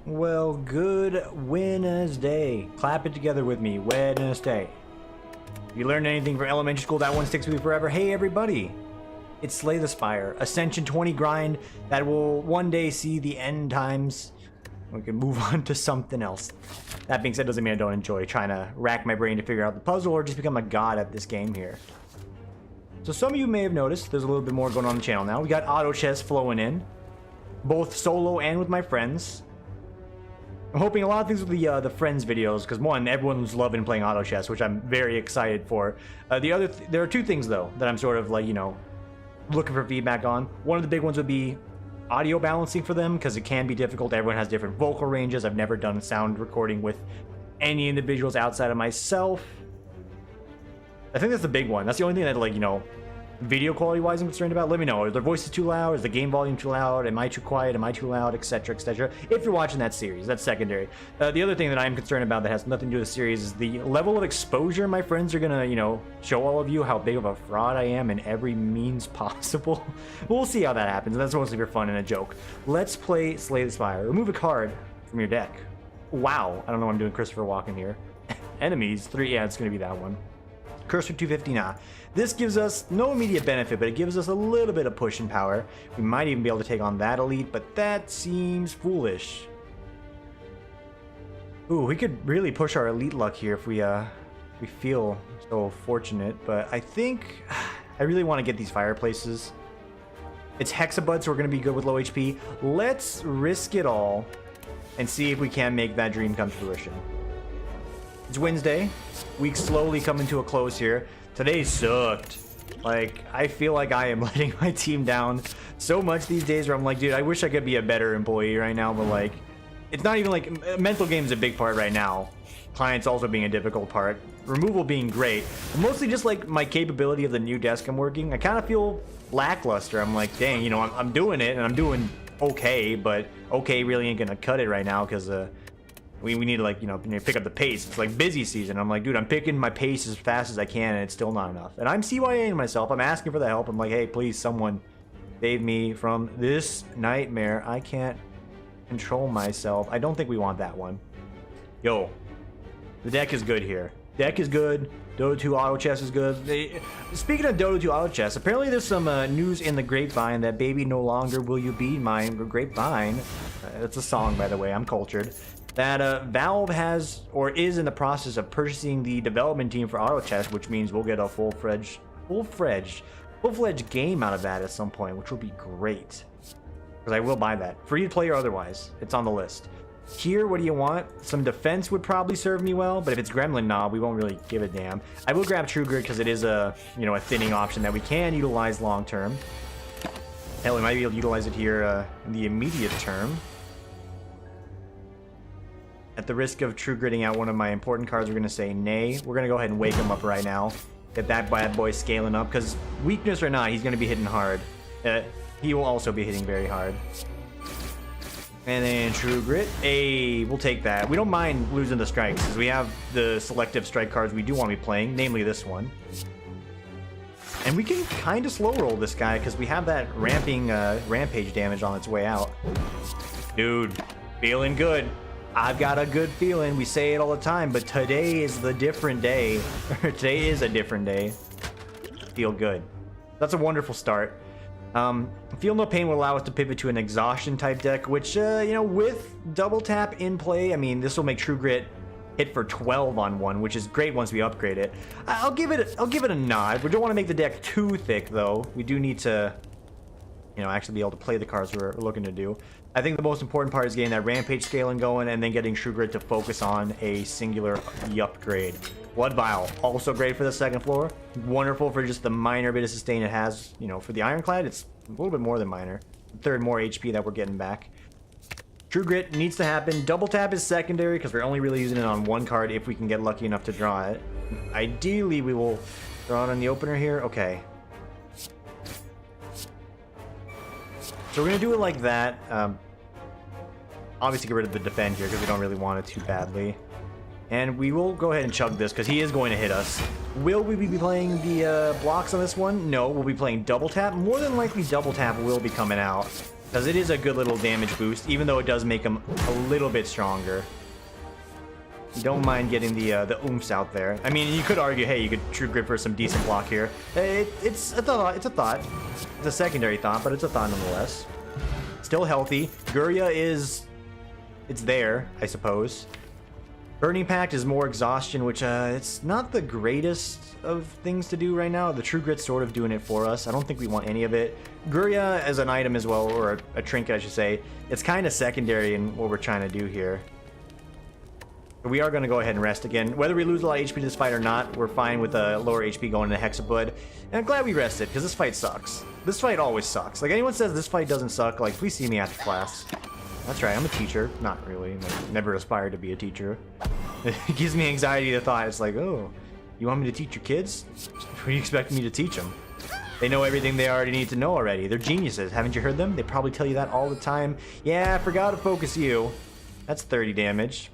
Well, good Wednesday. Clap it together with me. Wednesday. If you learned anything from elementary school, that one sticks with you forever. Hey, everybody. It's Slay the Spire. Ascension 20 grind that will one day see the end times. We can move on to something else. That being said, doesn't mean I don't enjoy trying to rack my brain to figure out the puzzle or just become a god at this game here. So some of you may have noticed there's a little bit more going on the channel now. We got auto chess flowing in, both solo and with my friends. I'm hoping a lot of things with the friends videos, because one, everyone's loving playing auto chess, which I'm very excited for. There are two things though that I'm sort of like, you know, looking for feedback on. One of the big ones would be audio balancing for them, because it can be difficult. Everyone has different vocal ranges. I've never done sound recording with any individuals outside of myself. I think that's the big one. That's the only thing that, like, you know, video quality wise I'm concerned about. Let me know. Are their voices too loud? Is the game volume too loud? Am I too quiet? Am I too loud? Etc. etc. If you're watching that series, that's secondary. The other thing that I'm concerned about that has nothing to do with the series is the level of exposure my friends are gonna, you know, show all of you how big of a fraud I am in every means possible. We'll see how that happens. That's mostly for fun and a joke. Let's play Slay the Spire. Remove a card from your deck. Wow. I don't know why I'm doing Christopher Walken here. Enemies 3. Yeah, it's gonna be that one. Cursor 250. Nah. This gives us no immediate benefit, but it gives us a little bit of push and power. We might even be able to take on that elite, but that seems foolish. Ooh, we could really push our elite luck here if we feel so fortunate, but I think I really want to get these fireplaces. It's Hexabud, so we're going to be good with low HP. Let's risk it all and see if we can make that dream come to fruition. It's Wednesday. Week's slowly coming to a close here. Today sucked. Like, I feel like I am letting my team down so much these days where I'm like, dude, I wish I could be a better employee right now, but like, it's not even like, mental game's a big part right now. Clients also being a difficult part. Removal being great. But mostly just like my capability of the new desk I'm working. I kind of feel lackluster. I'm like, dang, you know, I'm doing it and I'm doing okay, but okay really ain't gonna cut it right now because we need to, like, you know, pick up the pace. It's like busy season. I'm like, dude, I'm picking my pace as fast as I can, and it's still not enough. And I'm CYAing myself. I'm asking for the help. I'm like, hey, please, someone save me from this nightmare. I can't control myself. I don't think we want that one. Yo, the deck is good here. Deck is good. Dota 2 auto chess is good. Speaking of Dota 2 auto chess, apparently there's some news in the grapevine that baby no longer will you be mine grapevine. It's a song, by the way. I'm cultured. That Valve has or is in the process of purchasing the development team for auto chess, which means we'll get a full-fledged game out of that at some point, which will be great. Because I will buy that, free to play or otherwise. It's on the list. Here, what do you want? Some defense would probably serve me well, but if it's Gremlin Knob, we won't really give a damn. I will grab True Grit because it is a, you know, a thinning option that we can utilize long term. Hell, we might be able to utilize it here in the immediate term. At the risk of true gritting out one of my important cards, we're going to say nay. We're going to go ahead and wake him up right now. Get that bad boy scaling up, because weakness or not, he's going to be hitting hard. He will also be hitting very hard. And then true grit. Hey, we'll take that. We don't mind losing the strikes, because we have the selective strike cards we do want to be playing, namely this one. And we can kind of slow roll this guy, because we have that rampage damage on its way out. Dude, feeling good. I've got a good feeling. We say it all the time, but today is the different day. Today is a different day. Feel good. That's a wonderful start. Feel No Pain will allow us to pivot to an exhaustion type deck, which, you know, with double tap in play, I mean, this will make True Grit hit for 12 on one, which is great once we upgrade it. I'll give it a nod. We don't want to make the deck too thick, though. We do need to, you know, actually be able to play the cards we're looking to do. I think the most important part is getting that rampage scaling going and then getting True Grit to focus on a singular upgrade. Blood Vial, also great for the second floor. Wonderful for just the minor bit of sustain it has. You know, for the Ironclad, it's a little bit more than minor. Third more HP that we're getting back. True Grit needs to happen. Double tap is secondary because we're only really using it on one card if we can get lucky enough to draw it. Ideally, we will draw it on the opener here. Okay. So we're going to do it like that. Obviously get rid of the defend here because we don't really want it too badly. And we will go ahead and chug this because he is going to hit us. Will we be playing the blocks on this one? No, we'll be playing double tap. More than likely double tap will be coming out. Because it is a good little damage boost, even though it does make him a little bit stronger. You don't mind getting the oomphs out there. I mean, you could argue, hey, you could True Grit for some decent block here. It's a thought. It's a thought. It's a secondary thought, but it's a thought nonetheless. Still healthy. Gurya is... it's there, I suppose. Burning Pact is more exhaustion, which it's not the greatest of things to do right now. The True Grit's sort of doing it for us. I don't think we want any of it. Gurya as an item as well, or a trinket, I should say. It's kind of secondary in what we're trying to do here. We are going to go ahead and rest again. Whether we lose a lot of HP to this fight or not, we're fine with a lower HP going into Hexabud. And I'm glad we rested, because this fight sucks. This fight always sucks. Like, anyone says this fight doesn't suck, like, please see me after class. That's right, I'm a teacher. Not really. Like, never aspired to be a teacher. It gives me anxiety to thought. It's like, oh, you want me to teach your kids? What do you expect me to teach them? They know everything they already need to know already. They're geniuses. Haven't you heard them? They probably tell you that all the time. Yeah, I forgot to focus you. That's 30 damage.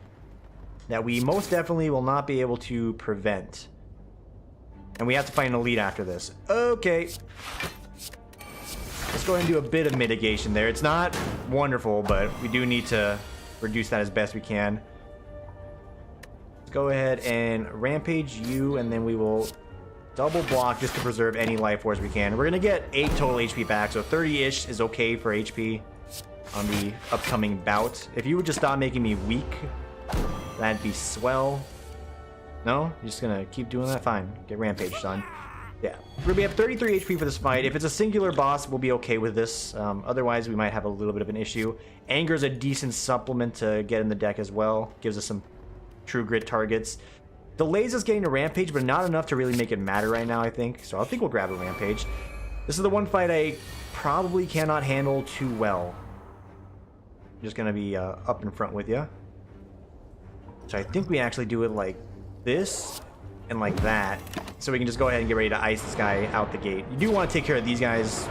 That we most definitely will not be able to prevent. And we have to find an elite after this. Okay. Let's go ahead and do a bit of mitigation there. It's not wonderful, but we do need to reduce that as best we can. Let's go ahead and rampage you, and then we will double block just to preserve any life force we can. We're going to get 8 total HP back, so 30-ish is okay for HP on the upcoming bout. If you would just stop making me weak, that'd be swell. No? You're just gonna keep doing that? Fine. Get rampage, son. Yeah. We have 33 HP for this fight. If it's a singular boss, we'll be okay with this. Otherwise, we might have a little bit of an issue. Anger's a decent supplement to get in the deck as well. Gives us some True Grit targets. Delays us getting a rampage, but not enough to really make it matter right now, I think. So I think we'll grab a rampage. This is the one fight I probably cannot handle too well. I'm just gonna be up in front with you. So I think we actually do it like this and like that. So we can just go ahead and get ready to ice this guy out the gate. You do want to take care of these guys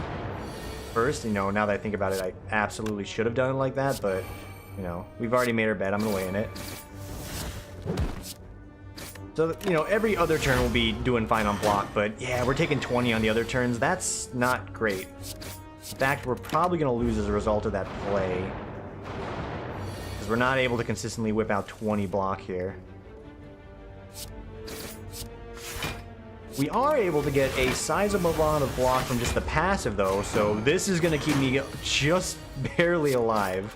first. You know, now that I think about it, I absolutely should have done it like that. But, you know, we've already made our bet. I'm going to weigh in it. So, you know, every other turn will be doing fine on block. But, yeah, we're taking 20 on the other turns. That's not great. In fact, we're probably going to lose as a result of that play. We're not able to consistently whip out 20 block here. We are able to get a sizable amount of block from just the passive, though, so this is going to keep me just barely alive.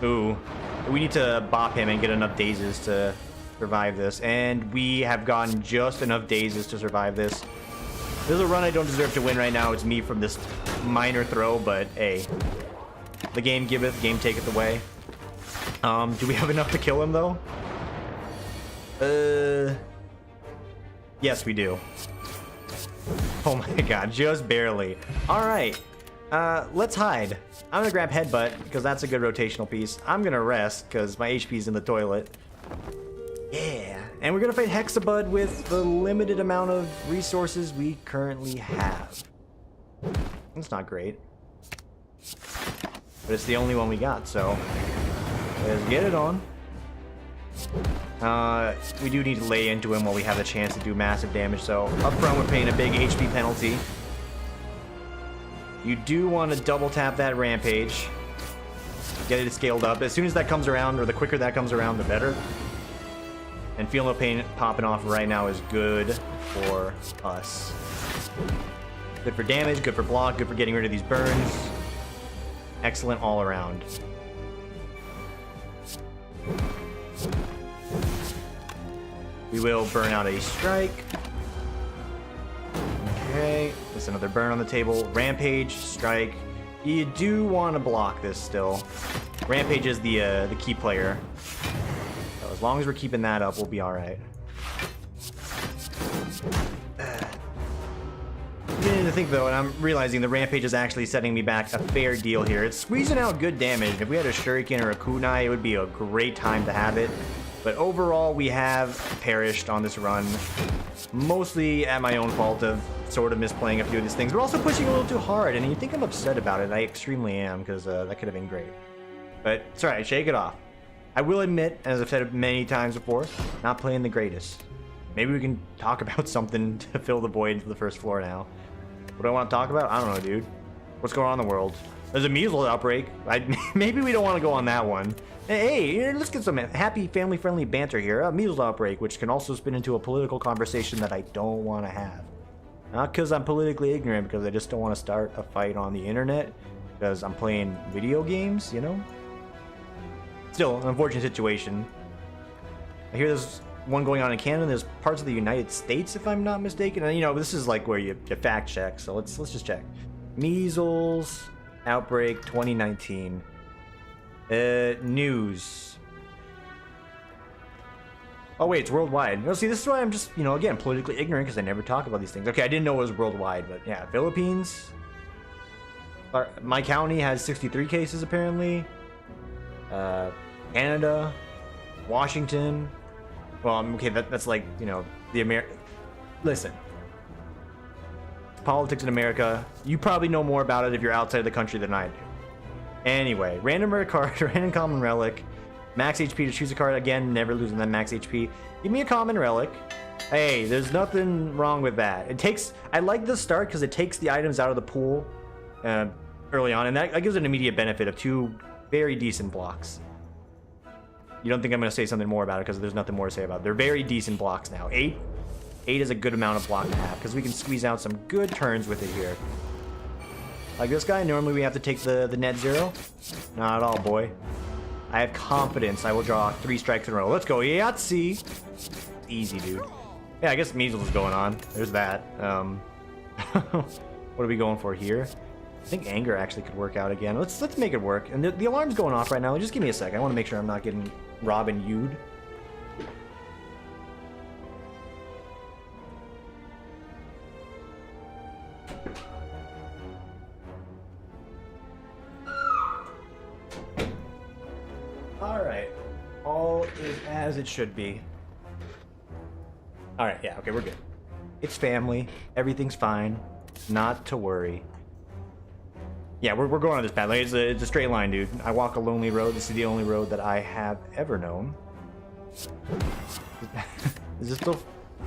Ooh. We need to bop him and get enough dazes to survive this, and we have gotten just enough dazes to survive this. This is a run I don't deserve to win right now. It's me from this minor throw, but hey. The game giveth, game taketh away. Do we have enough to kill him, though? Yes, we do. Oh my god, just barely. Alright, let's hide. I'm gonna grab Headbutt, because that's a good rotational piece. I'm gonna rest, because my HP's in the toilet. Yeah, and we're gonna fight Hexabud with the limited amount of resources we currently have. That's not great. But it's the only one we got, so let's get it on. We do need to lay into him while we have the chance to do massive damage, so up front we're paying a big HP penalty. You do want to double tap that rampage. Get it scaled up. As soon as that comes around, or the quicker that comes around, the better. And Feel No Pain popping off right now is good for us. Good for damage, good for block, good for getting rid of these burns. Excellent all around. We will burn out a strike. Okay, there's another burn on the table. Rampage, strike. You do want to block this still. Rampage is the key player. So as long as we're keeping that up, we'll be all right. Beginning to think though, and I'm realizing the Rampage is actually setting me back a fair deal here. It's squeezing out good damage. If we had a Shuriken or a Kunai, it would be a great time to have it. But overall, we have perished on this run. Mostly at my own fault of sort of misplaying a few of these things, but also pushing a little too hard. And you think I'm upset about it, I extremely am, because that could have been great. But it's alright, shake it off. I will admit, as I've said many times before, not playing the greatest. Maybe we can talk about something to fill the void for the first floor now. What do I want to talk about? I don't know, dude. What's going on in the world? There's a measles outbreak. Maybe we don't want to go on that one. Hey, let's get some happy, family-friendly banter here. A measles outbreak, which can also spin into a political conversation that I don't want to have. Not because I'm politically ignorant, because I just don't want to start a fight on the internet. Because I'm playing video games, you know? Still, an unfortunate situation. I hear there's one going on in Canada. There's parts of the United States, if I'm not mistaken. And, you know, this is like where you fact check. So let's just check. Measles outbreak 2019. News. Oh wait, it's worldwide. No, see, this is why I'm just, you know, again, politically ignorant because I never talk about these things. Okay, I didn't know it was worldwide, but yeah, Philippines. My county has 63 cases apparently. Canada, Washington. Well, okay, that's like, you know, Listen. Politics in America. You probably know more about it if you're outside of the country than I do. Anyway, random rare card, random common relic, max HP to choose a card. Again, never losing that max HP. Give me a common relic. Hey, there's nothing wrong with that. It takes. I like the start because it takes the items out of the pool early on, and that gives an immediate benefit of 2 very decent blocks. You don't think I'm going to say something more about it because there's nothing more to say about it. They're very decent blocks now. 8 is a good amount of block to have because we can squeeze out some good turns with it here. Like this guy, normally we have to take the net 0. Not at all, boy. I have confidence I will draw 3 strikes in a row. Let's go, Yahtzee! Easy, dude. Yeah, I guess measles is going on. There's that. What are we going for here? I think anger actually could work out again. Let's make it work. And the alarm's going off right now. Just give me a sec. I want to make sure I'm not getting Robin Hood. Alright. All is as it should be. Alright, yeah, okay, we're good. It's family. Everything's fine. Not to worry. Yeah, we're going on this path. Like, it's a straight line, dude. I walk a lonely road. This is the only road that I have ever known. Is it still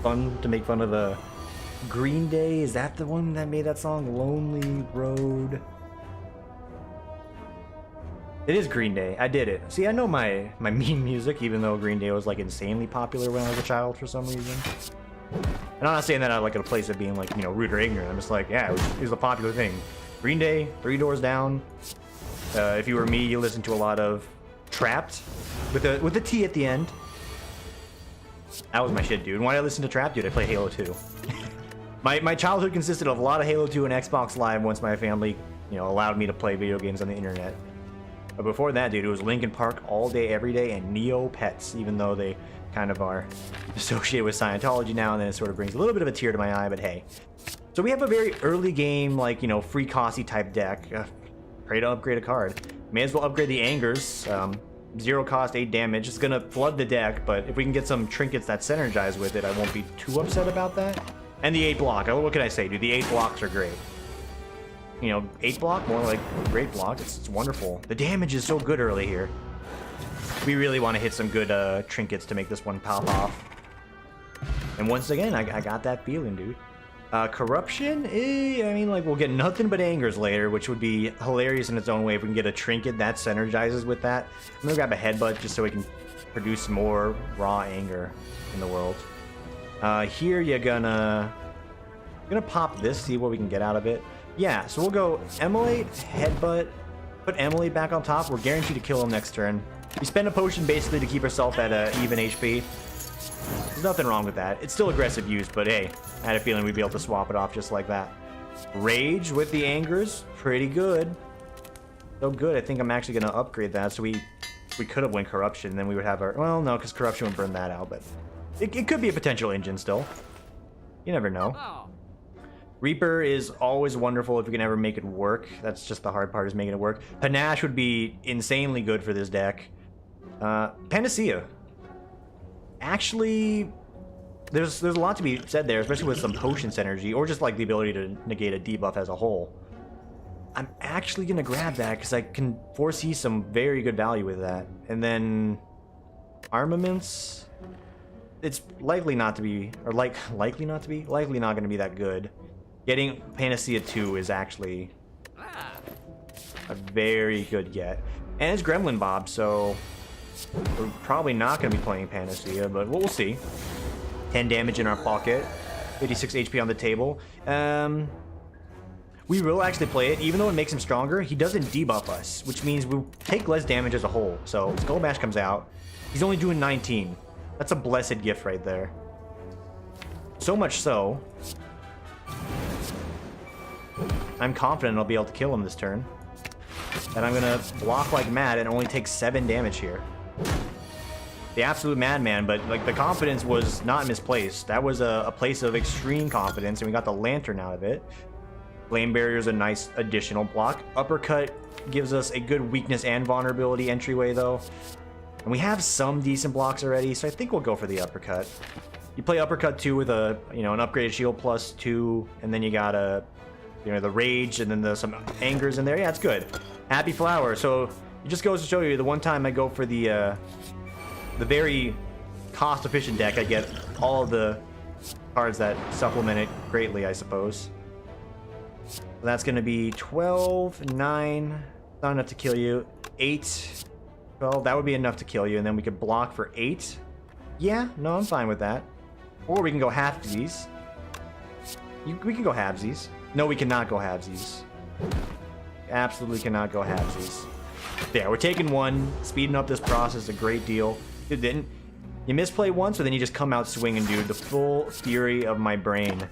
fun to make fun of the Green Day? Is that the one that made that song, Lonely Road? It is Green Day. I did it. See, I know my meme music, even though Green Day was like insanely popular when I was a child for some reason. And I'm not saying that out of like a place of being like, you know, rude or ignorant. I'm just like, yeah, it was a popular thing. Green Day, 3 Doors Down. If you were me, you listen to a lot of Trapped with a T at the end. That was my shit, dude. Why did I listen to Trapped, dude? I play Halo 2. My childhood consisted of a lot of Halo 2 and Xbox Live once my family, you know, allowed me to play video games on the internet. But before that, dude, it was Linkin Park all day, every day, and Neopets, even though they kind of are associated with Scientology now, and then it sort of brings a little bit of a tear to my eye, but hey. So we have a very early game, like, you know, free costy type deck. Pray to upgrade a card. May as well upgrade the Angers. 0 cost, 8 damage. It's gonna flood the deck, but if we can get some trinkets that synergize with it, I won't be too upset about that. And the 8 block. What can I say, dude? The 8 blocks are great. You know, 8 block, more like great block. It's wonderful. The damage is so good early here. We really want to hit some good trinkets to make this one pop off. And once again, I got that feeling, dude. Corruption? I mean, like, we'll get nothing but Angers later, which would be hilarious in its own way if we can get a trinket that synergizes with that. I'm gonna grab a headbutt just so we can produce more raw anger in the world. Here you're gonna pop this, see what we can get out of it. Yeah, so we'll go Emulate, Headbutt, put Emulate back on top. We're guaranteed to kill him next turn. We spend a potion basically to keep ourselves at even HP. There's nothing wrong with that. It's still aggressive use, but hey, I had a feeling we'd be able to swap it off just like that. Rage with the Angers, pretty good. So good, I think I'm actually going to upgrade that. So we could have won Corruption, and then we would have our... Well, no, because Corruption would burn that out, but it could be a potential engine still. You never know. Reaper is always wonderful if you can ever make it work. That's just the hard part, is making it work. Panache would be insanely good for this deck. Panacea. Actually, there's a lot to be said there, especially with some potion synergy, or just like the ability to negate a debuff as a whole. I'm actually going to grab that because I can foresee some very good value with that. And then armaments, it's likely not going to be that good. Getting Panacea 2 is actually a very good get. And it's Gremlin Bob, so we're probably not going to be playing Panacea, but we'll see. 10 damage in our pocket, 56 HP on the table. We will actually play it, even though it makes him stronger. He doesn't debuff us, which means we'll take less damage as a whole. So Skull Bash comes out. He's only doing 19. That's a blessed gift right there. So much so, I'm confident I'll be able to kill him this turn. And I'm gonna block like mad and only take 7 damage here. The absolute madman, but like the confidence was not misplaced. That was a place of extreme confidence, and we got the lantern out of it. Flame Barrier is a nice additional block. Uppercut gives us a good weakness and vulnerability entryway though. And we have some decent blocks already, so I think we'll go for the uppercut. You play uppercut 2 with a, you know, an upgraded shield +2, and then you got a, you know, the rage, and then there's some angers in there. Yeah, it's good. Happy Flower. So it just goes to show you, the one time I go for the very cost-efficient deck, I get all of the cards that supplement it greatly, I suppose. So that's going to be 12, 9, not enough to kill you, 8, 12, that would be enough to kill you, and then we could block for 8. Yeah, no, I'm fine with that. Or we can go halvesies. We can go halvesies. No, we cannot go halvesies. Absolutely cannot go halvesies. Yeah, we're taking 1, speeding up this process a great deal. It didn't. You misplay once, or then you just come out swinging, dude. The full fury of my brain.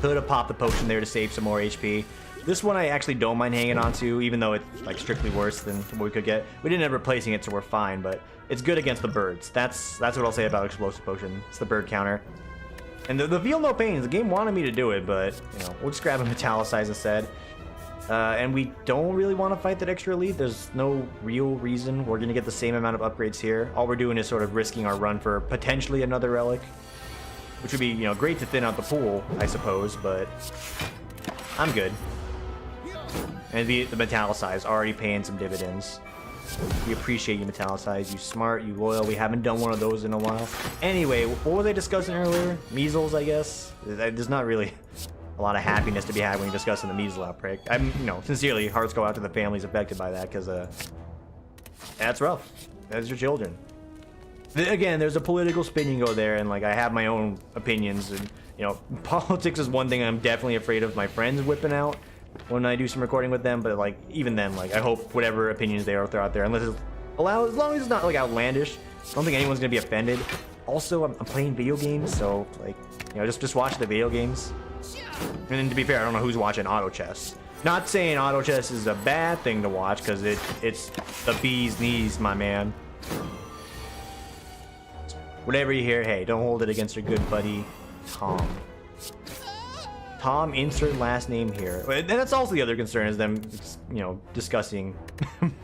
Could have popped the potion there to save some more HP. This one I actually don't mind hanging on to, even though it's like strictly worse than what we could get. We didn't end up replacing it, so we're fine, but it's good against the birds. That's what I'll say about Explosive Potion. It's the bird counter. And the Feel No Pain, the game wanted me to do it, but, you know, we'll just grab a Metallicize instead. And we don't really want to fight that extra elite. There's no real reason. We're going to get the same amount of upgrades here. All we're doing is sort of risking our run for potentially another relic, which would be, you know, great to thin out the pool, I suppose, but I'm good. And the Metallicize already paying some dividends. We appreciate you, Metallicize. You smart, you loyal. We haven't done one of those in a while. Anyway, what was I discussing earlier? Measles, I guess? There's not really a lot of happiness to be had when you're discussing the measles outbreak. I'm, you know, sincerely, hearts go out to the families affected by that, because that's rough. That's your children. Again, there's a political spin you go there, and like I have my own opinions, and you know, politics is one thing I'm definitely afraid of my friends whipping out when I do some recording with them. But like even then, like I hope whatever opinions they are throw out there, unless it's allowed, as long as it's not like outlandish, I don't think anyone's gonna be offended. Also, I'm playing video games, so like, you know, just watch the video games. And then, to be fair, I don't know who's watching auto chess. Not saying auto chess is a bad thing to watch, because it's the bee's knees, my man. Whatever you hear, hey, don't hold it against your good buddy, Tom. Tom, insert last name here. And that's also the other concern, is them, you know, discussing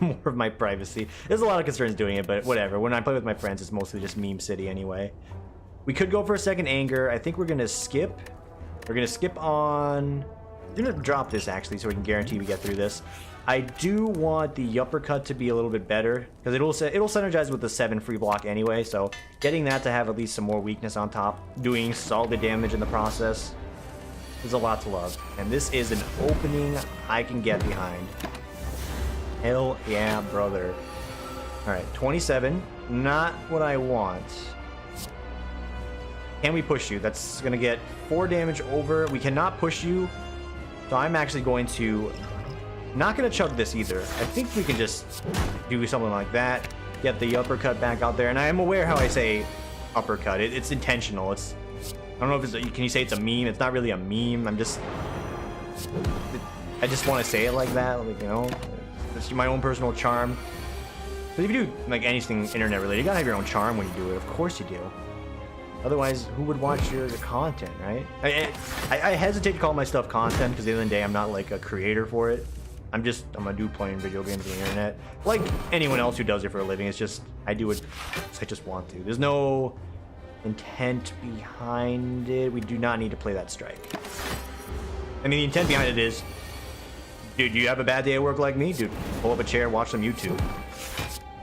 more of my privacy. There's a lot of concerns doing it, but whatever. When I play with my friends, it's mostly just meme city anyway. We could go for a second anger. I think we're going to skip. We're going to skip on... We're going to drop this, actually, so we can guarantee we get through this. I do want the uppercut to be a little bit better, because it'll synergize with the 7 free block anyway, so getting that to have at least some more weakness on top, doing solid damage in the process, is a lot to love. And this is an opening I can get behind. Hell yeah, brother. Alright, 27. Not what I want. Can we push you? That's going to get 4 damage over. We cannot push you, so I'm actually going to... Not going to chug this either. I think we can just do something like that. Get the uppercut back out there. And I am aware how I say uppercut. It's intentional. It's... I don't know if it's... Can you say it's a meme? It's not really a meme. I just want to say it like that. Like, you know, it's my own personal charm. But if you do, like, anything internet related, you gotta have your own charm when you do it. Of course you do. Otherwise, who would watch your content, right? I hesitate to call my stuff content, because at the end of the day, I'm not, like, a creator for it. I'm a dude playing video games on the internet. Like anyone else who does it for a living. It's just, I do it because I just want to. There's no intent behind it. We do not need to play that strike. I mean, the intent behind it is, dude, you have a bad day at work like me? Dude, pull up a chair, watch some YouTube.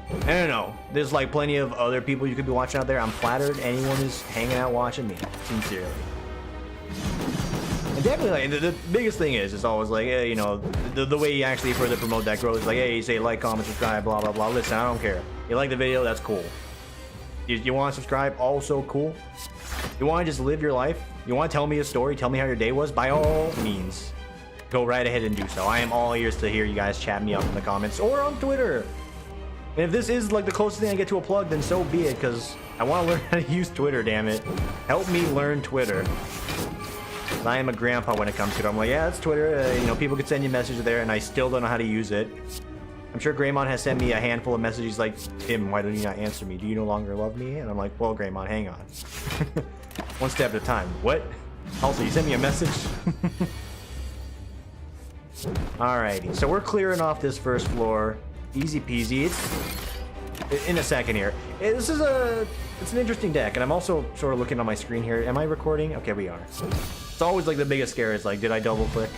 I don't know. There's like plenty of other people you could be watching out there. I'm flattered anyone is hanging out watching me, sincerely. And Definitely, like, the biggest thing is, it's always like, hey, you know, the way you actually further promote that growth is like, hey, you say like, comment, subscribe, blah, blah, blah. Listen, I don't care. You like the video, that's cool. You want to subscribe, also cool. You want to just live your life? You want to tell me a story, tell me how your day was? By all means, go right ahead and do so. I am all ears to hear you guys chat me up in the comments or on Twitter. And if this is like the closest thing I get to a plug, then so be it, because I want to learn how to use Twitter, damn it. Help me learn Twitter. I am a grandpa when it comes to it. I'm like, yeah, it's Twitter. You know, people could send you messages there, and I still don't know how to use it. I'm sure Greymon has sent me a handful of messages like, Tim, why don't you not answer me? Do you no longer love me? And I'm like, well, Greymon, hang on. One step at a time. What? Also, you sent me a message? Alrighty, so we're clearing off this first floor. Easy peasy. It's in a second here. This is it's an interesting deck, and I'm also sort of looking on my screen here. Am I recording? Okay, we are. It's always like the biggest scare is like, did I double click?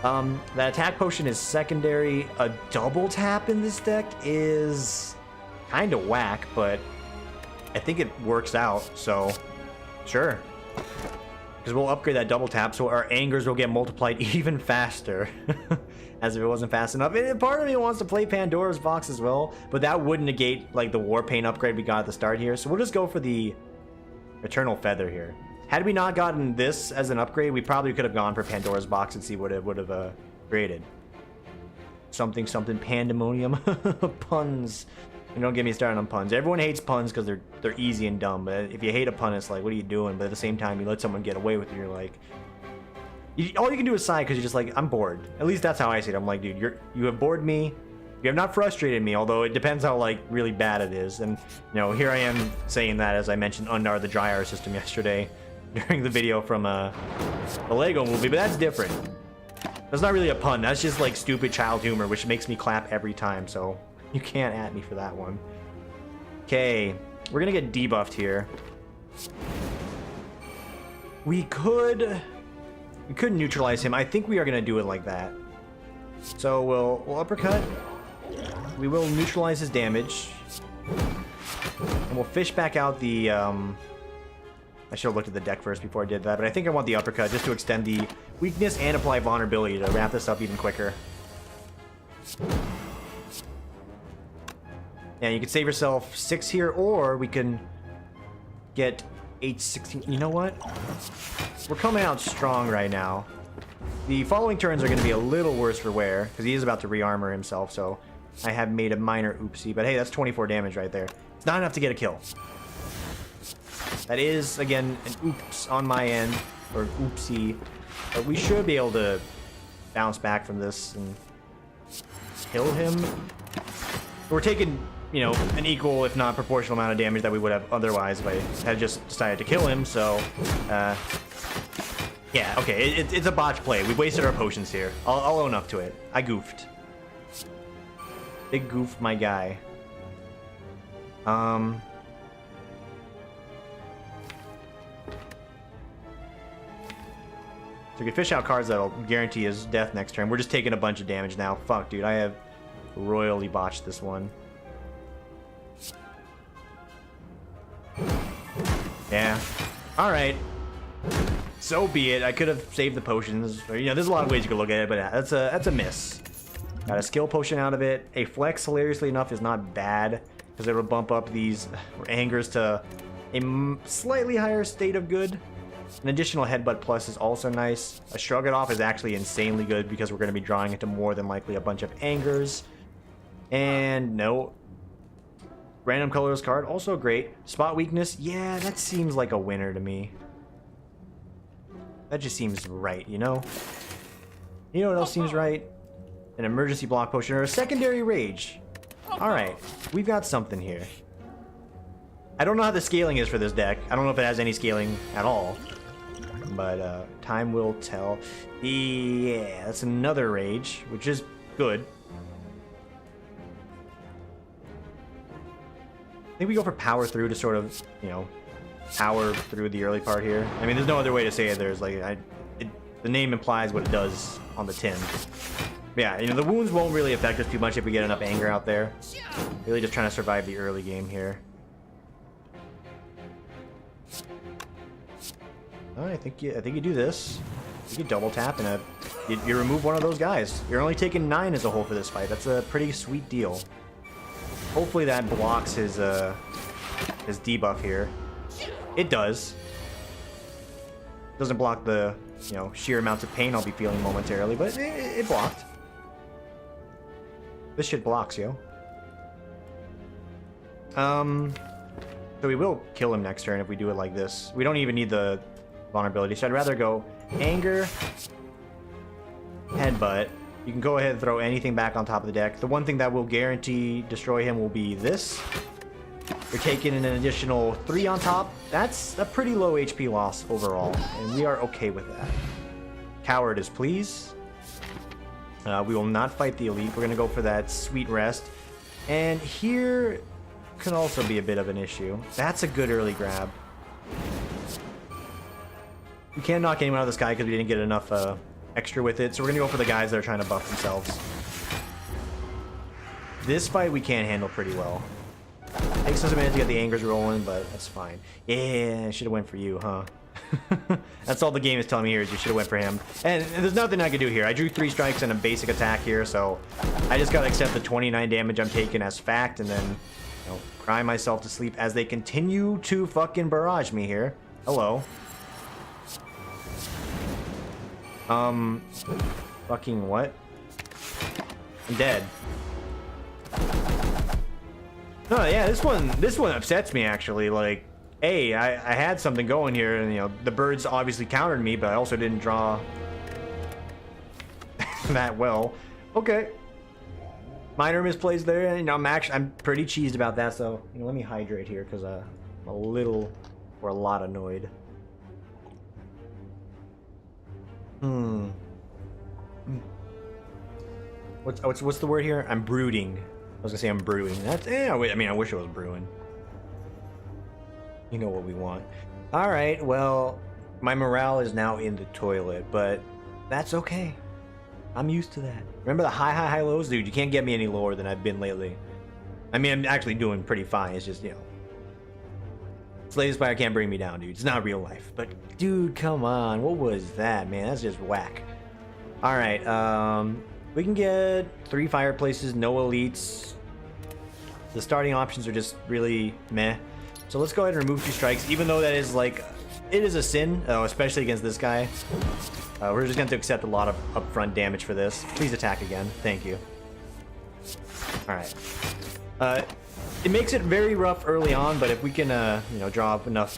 That attack potion is secondary. A double tap in this deck is kind of whack, but I think it works out, so sure. Because we'll upgrade that double tap so our angers will get multiplied even faster. As if it wasn't fast enough. And part of me wants to play Pandora's Box as well, but that would negate like the War Paint upgrade we got at the start here. So we'll just go for the Eternal Feather here. Had we not gotten this as an upgrade, we probably could have gone for Pandora's Box and see what it would have created. Something pandemonium. Puns. And don't get me started on puns. Everyone hates puns because they're easy and dumb. But if you hate a pun, it's like, what are you doing? But at the same time, you let someone get away with it, you're like, all you can do is sigh because you're just like, I'm bored. At least that's how I see it. I'm like, dude, you have bored me. You have not frustrated me, although it depends how like really bad it is. And you know, here I am saying that as I mentioned Undar the Dryar system yesterday during the video from the Lego movie, but that's different. That's not really a pun. That's just like stupid child humor, which makes me clap every time. So you can't at me for that one. Okay, we're gonna get debuffed here. We could neutralize him. I think we are gonna do it like that. So we'll uppercut. We will neutralize his damage, and we'll fish back out the. I should have looked at the deck first before I did that, but I think I want the uppercut just to extend the weakness and apply vulnerability to wrap this up even quicker. Yeah, you can save yourself 6 here, or we can get 8-16. You know what? We're coming out strong right now. The following turns are going to be a little worse for wear, because he is about to re-armor himself, so I have made a minor oopsie. But hey, that's 24 damage right there. It's not enough to get a kill. That is, again, an oops on my end, or an oopsie. But we should be able to bounce back from this and kill him. We're taking, you know, an equal, if not proportional amount of damage that we would have otherwise if I had just decided to kill him, so, yeah, okay, it's a botch play. We wasted our potions here. I'll own up to it. I goofed. Big goof, my guy. So we can fish out cards that'll guarantee his death next turn. We're just taking a bunch of damage now. Fuck, dude, I have royally botched this one. Yeah. Alright. So be it. I could have saved the potions. Or, you know, there's a lot of ways you could look at it, but yeah, that's a miss. Got a skill potion out of it. A flex, hilariously enough, is not bad, because it'll bump up these angers to a slightly higher state of good. An additional headbutt plus is also nice. A shrug it off is actually insanely good because we're going to be drawing into more than likely a bunch of angers. And no. Random colorless card, also great. Spot weakness, yeah, that seems like a winner to me. That just seems right, you know? You know what else seems right? An emergency block potion or a secondary rage. Alright, we've got something here. I don't know how the scaling is for this deck. I don't know if it has any scaling at all. But time will tell. Yeah, that's another rage, which is good. I think we go for power through to sort of, you know, power through the early part here. I mean, there's no other way to say it. There's like, the name implies what it does on the tin. But yeah, you know, the wounds won't really affect us too much if we get enough anger out there. Really just trying to survive the early game here. I think you do this. You can double tap and you remove one of those guys. You're only taking 9 as a whole for this fight. That's a pretty sweet deal. Hopefully that blocks his debuff here. It does. Doesn't block the, you know, sheer amounts of pain I'll be feeling momentarily, but it blocked. This shit blocks, yo. So we will kill him next turn if we do it like this. We don't even need the vulnerability, so I'd rather go anger, headbutt. You can go ahead and throw anything back on top of the deck. The one thing that will guarantee destroy him will be this. You're taking an additional 3 on top. That's a pretty low HP loss overall, and we are okay with that. Cowardice, please. We will not fight the elite. We're gonna go for that sweet rest. And here can also be a bit of an issue. That's a good early grab. We can't knock anyone out of the sky because we didn't get enough extra with it, so we're gonna go for the guys that are trying to buff themselves. This fight we can handle pretty well. Takes us a minute to get the angers rolling, but that's fine. Yeah, I should have went for you, huh? That's all the game is telling me here is you should have went for him. And there's nothing I could do here. I drew 3 strikes and a basic attack here, so I just gotta accept the 29 damage I'm taking as fact and then, you know, cry myself to sleep as they continue to fucking barrage me here. Hello. Fucking what? I'm dead. No, yeah, this one upsets me actually. Like, hey, I had something going here, and you know the birds obviously countered me, but I also didn't draw that well. Okay, minor misplays there. You know, I'm pretty cheesed about that. So you know, let me hydrate here because I'm a little or a lot annoyed. What's the word here? I'm brooding. I was gonna say I'm brewing. That's I mean I wish it was brewing. You know what we want. All right. Well, my morale is now in the toilet, but that's okay. I'm used to that. Remember the high lows, dude? You can't get me any lower than I've been lately. I mean, I'm actually doing pretty fine. It's just, you know, Slay the Spire can't bring me down, dude. It's not real life. But dude, come on. What was that, man? That's just whack. All right. We can get 3 fireplaces, no elites. The starting options are just really meh. So let's go ahead and remove 2 strikes, even though that is like, it is a sin, especially against this guy. We're just going to accept a lot of upfront damage for this. Please attack again. Thank you. All right. It makes it very rough early on, but if we can, you know, draw up enough,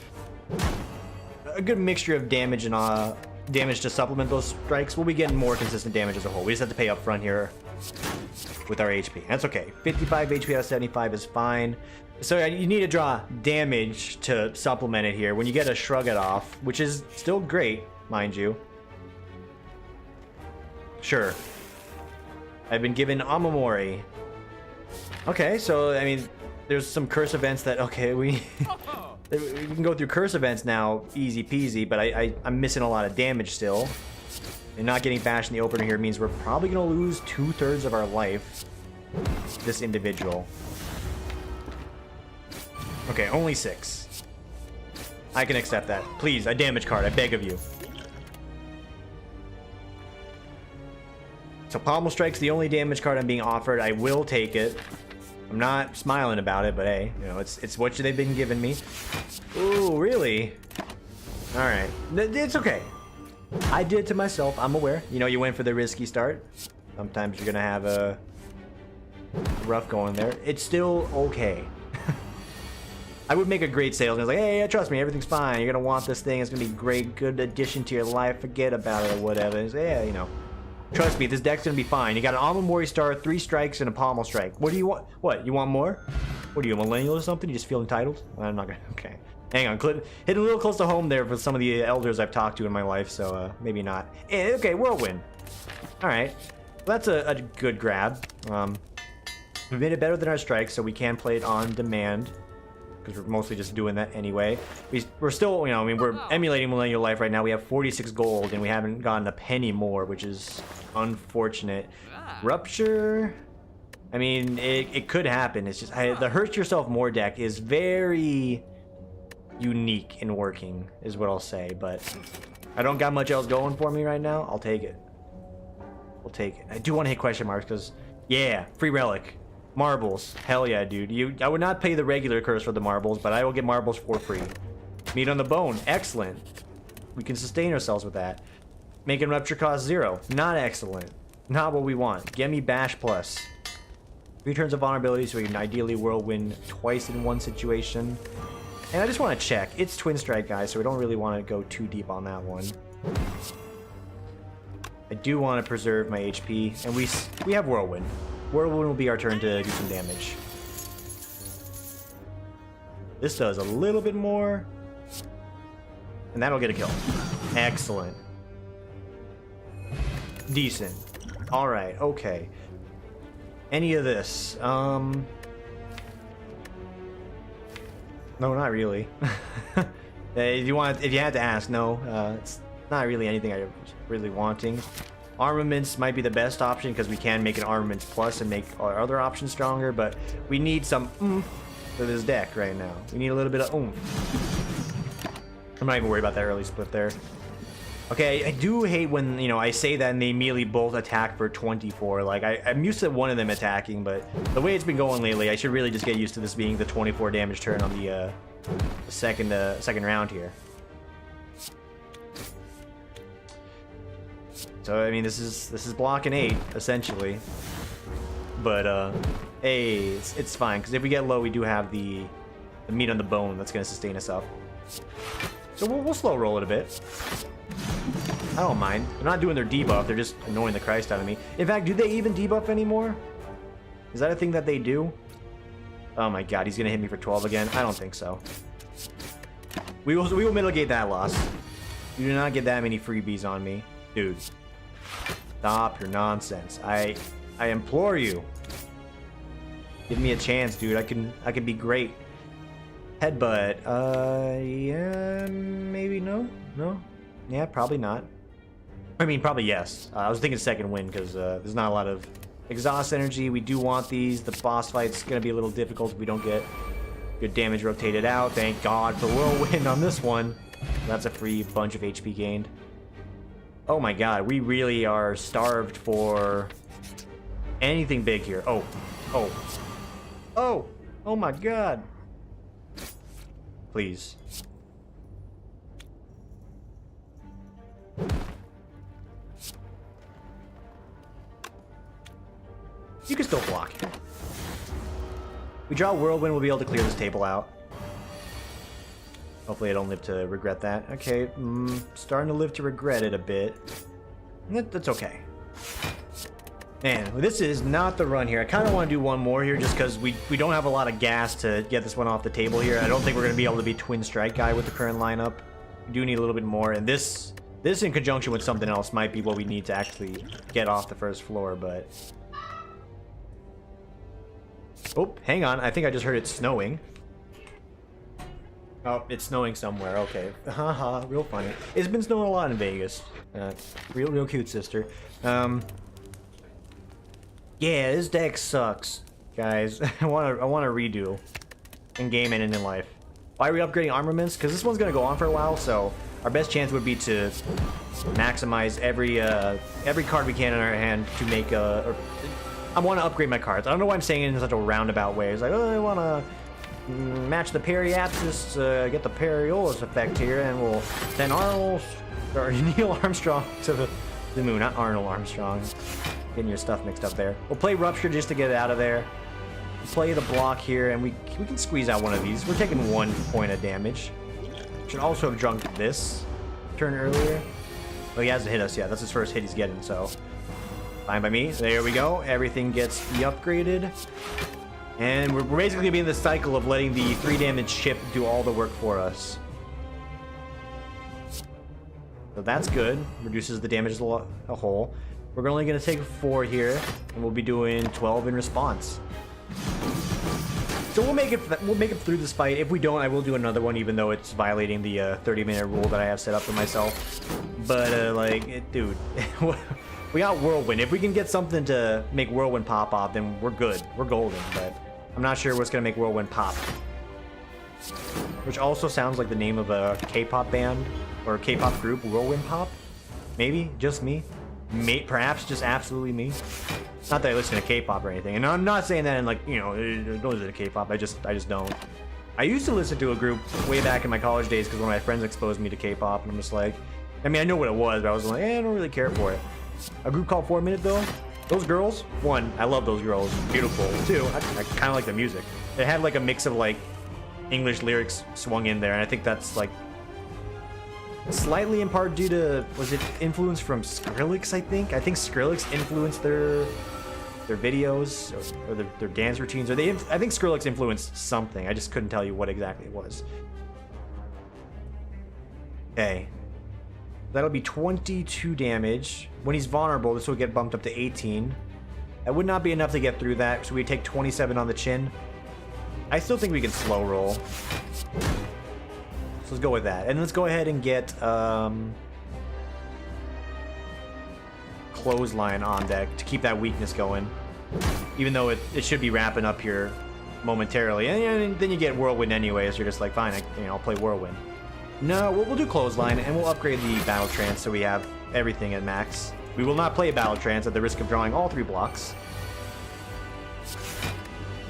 a good mixture of damage and damage to supplement those strikes, we'll be getting more consistent damage as a whole. We just have to pay up front here with our HP. That's okay. 55 HP out of 75 is fine. So you need to draw damage to supplement it here. When you get a Shrug It Off, which is still great, mind you. Sure. I've been given Amamori. Okay, so, I mean, there's some curse events that, okay, we can go through curse events now, easy peasy, but I'm missing a lot of damage still. And not getting bashed in the opener here means we're probably going to lose 2/3 of our life. This individual. Okay, only 6. I can accept that. Please, a damage card, I beg of you. So Pommel Strike's the only damage card I'm being offered. I will take it. I'm not smiling about it, but hey, you know, it's what they've been giving me. Ooh, really? All right, it's okay. I did it to myself. I'm aware. You know, you went for the risky start. Sometimes you're gonna have a rough going there. It's still okay. I would make a great salesman. Like, hey, trust me, everything's fine. You're gonna want this thing. It's gonna be a great, good addition to your life. Forget about it or whatever. And say, yeah, you know, trust me, this deck's gonna be fine. You got an Amamori star, 3 strikes, and a Pommel Strike. What do you want? What? You want more? What are you, a millennial or something? You just feel entitled? I'm not gonna. Okay. Hang on, hit a little close to home there for some of the elders I've talked to in my life, so maybe not. Okay, whirlwind. All right, well, that's a good grab. We made it better than our strikes, so we can play it on demand because we're mostly just doing that anyway. We're still, you know, I mean, we're emulating millennial life right now. We have 46 gold, and we haven't gotten a penny more, which is unfortunate. Rupture. I mean, it could happen. It's just the hurt yourself more deck is very unique in working, is what I'll say. But I don't got much else going for me right now. I'll take it. We'll take it. I do want to hit question marks because, yeah, free relic. Marbles. Hell yeah, dude. I would not pay the regular curse for the marbles, but I will get marbles for free. Meat on the bone. Excellent. We can sustain ourselves with that. Making rupture cost 0. Not excellent. Not what we want. Get me bash plus. 3 turns of vulnerability, so we can ideally whirlwind twice in one situation. And I just want to check. It's Twin Strike, guys, so we don't really want to go too deep on that one. I do want to preserve my HP, and we have whirlwind. Whirlwind will be our turn to do some damage. This does a little bit more, and that'll get a kill. Excellent. Decent. All right. Okay. Any of this? No, not really. If you had to ask, no. It's not really anything I was really wanting. Armaments might be the best option because we can make an armaments plus and make our other options stronger, but we need some oomph for this deck right now. We need a little bit of oomph. I'm not even worried about that early split there. Okay, I do hate when, you know, I say that and they immediately both attack for 24. Like, I'm used to one of them attacking, but the way it's been going lately, I should really just get used to this being the 24 damage turn on the second round here. So I mean, this is blocking 8 essentially, but hey, it's fine because if we get low, we do have the meat on the bone that's gonna sustain us up. So we'll slow roll it a bit. I don't mind. They're not doing their debuff; they're just annoying the Christ out of me. In fact, do they even debuff anymore? Is that a thing that they do? Oh my God, he's gonna hit me for 12 again. I don't think so. We will mitigate that loss. You do not get that many freebies on me, dude. Stop your nonsense. I implore you. Give me a chance, dude. I can be great. Headbutt. Yeah, maybe no. Yeah, probably not. I mean, probably yes. I was thinking second win because there's not a lot of exhaust energy. We do want these. The boss fight's gonna be a little difficult if we don't get good damage rotated out. Thank God for whirlwind on this one. That's a free bunch of HP gained. Oh my God, we really are starved for anything big here. Oh my God. Please. You can still block here. We draw Whirlwind, we'll be able to clear this table out. Hopefully I don't live to regret that. Okay, starting to live to regret it a bit. That's okay. Man, this is not the run here. I kind of want to do one more here just because we don't have a lot of gas to get this one off the table here. I don't think we're going to be able to be Twin Strike guy with the current lineup. We do need a little bit more, and this in conjunction with something else might be what we need to actually get off the first floor, but... Oh, hang on. I think I just heard it snowing. Oh, it's snowing somewhere. Okay. Haha, real funny. It's been snowing a lot in Vegas. Real cute, sister. Yeah, this deck sucks, guys. I want to redo in game and in life. Why are we upgrading armaments? Because this one's gonna go on for a while, so our best chance would be to maximize every card we can in our hand to make a. I want to upgrade my cards. I don't know why I'm saying it in such a roundabout way. It's like, oh, I want to match the Periapsis, get the Periolus effect here, and we'll send Arnold or Neil Armstrong to the moon. Not Arnold Armstrong. Getting your stuff mixed up there. We'll play Rupture just to get it out of there. We'll play the block here, and we can squeeze out one of these. We're taking 1 point of damage. Should also have drunk this turn earlier. Oh, he hasn't hit us yet. That's his first hit he's getting, so fine by me. There we go. Everything gets upgraded. And we're basically being the cycle of letting the 3 damage ship do all the work for us. So that's good. Reduces the damage as a whole. We're only going to take 4 here, and we'll be doing 12 in response. So we'll make it through this fight. If we don't, I will do another one, even though it's violating the 30-minute rule that I have set up for myself. But dude, we got Whirlwind. If we can get something to make Whirlwind pop off, then we're good. We're golden. But I'm not sure what's gonna make Whirlwind pop. which also sounds like the name of a K-pop band or K-pop group, Whirlwind Pop. Maybe just me. Perhaps just absolutely me. Not that I listen to K-pop or anything, and I'm not saying that in like, you know, don't listen to K-pop. I just don't. I used to listen to a group way back in my college days because one of my friends exposed me to K-pop, and I'm just like, I mean, I know what it was, but I was like, I don't really care for it. A group called 4 Minute though, those girls, one, I love those girls, beautiful. Two, I kind of like the music. It had like a mix of like English lyrics swung in there, and I think that's like slightly in part due to, was it influence from Skrillex? I think Skrillex influenced their videos or their dance routines, or I think Skrillex influenced something. I just couldn't tell you what exactly it was. Okay, that'll be 22 damage. When he's vulnerable, this will get bumped up to 18. That would not be enough to get through that, so we take 27 on the chin. I still think we can slow roll. So let's go with that. And let's go ahead and get Clothesline on deck to keep that weakness going. Even though it should be wrapping up here momentarily. And then you get Whirlwind anyway, so you're just like, fine, I'll play Whirlwind. No, we'll do Clothesline, and we'll upgrade the Battle Trance so we have everything at max. We will not play Battle Trance at the risk of drawing all 3 blocks.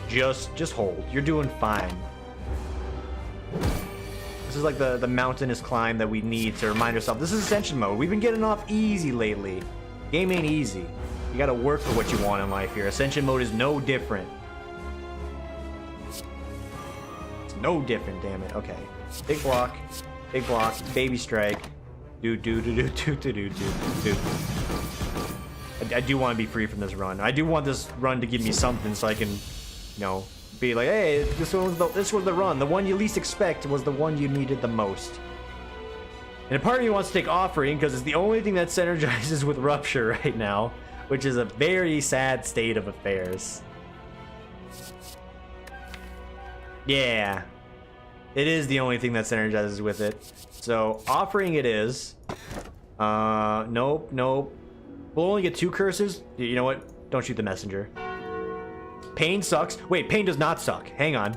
Just hold. You're doing fine. This is like the mountainous climb that we need to remind ourselves. This is Ascension mode. We've been getting off easy lately. Game ain't easy. You gotta work for what you want in life here. Ascension mode is no different. It's no different, damn it. Okay. Big block, baby strike. I do want to be free from this run. I do want this run to give me something so I can, be like, hey, this was the run. The one you least expect was the one you needed the most. And a part of me wants to take Offering because it's the only thing that synergizes with Rupture right now, which is a very sad state of affairs. Yeah. It is the only thing that synergizes with it. So, Offering it is. Nope. We'll only get 2 curses. You know what? Don't shoot the messenger. Pain sucks. Wait, Pain does not suck. Hang on.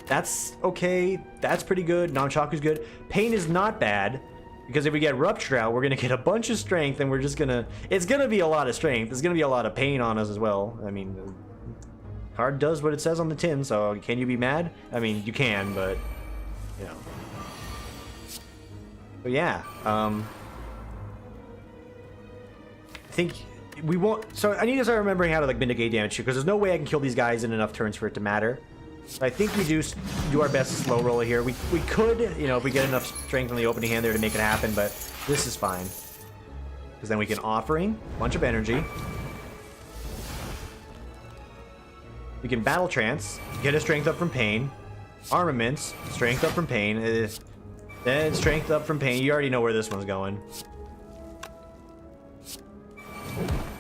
That's okay. That's pretty good. Nonchaku's good. Pain is not bad. Because if we get Rupture out, we're going to get a bunch of strength, and we're just going to... It's going to be a lot of strength. There's going to be a lot of pain on us as well. I mean... Card does what it says on the tin, so can you be mad? I mean, you can, but, But yeah, I think we won't... So I need to start remembering how to, mitigate damage here, because there's no way I can kill these guys in enough turns for it to matter. So I think we do our best to slow roll it here. We could, if we get enough strength on the opening hand there to make it happen, but this is fine. Because then we can Offering, bunch of energy. We can Battle Trance, get a strength up from Pain. Armaments, strength up from Pain. Then strength up from Pain. You already know where this one's going.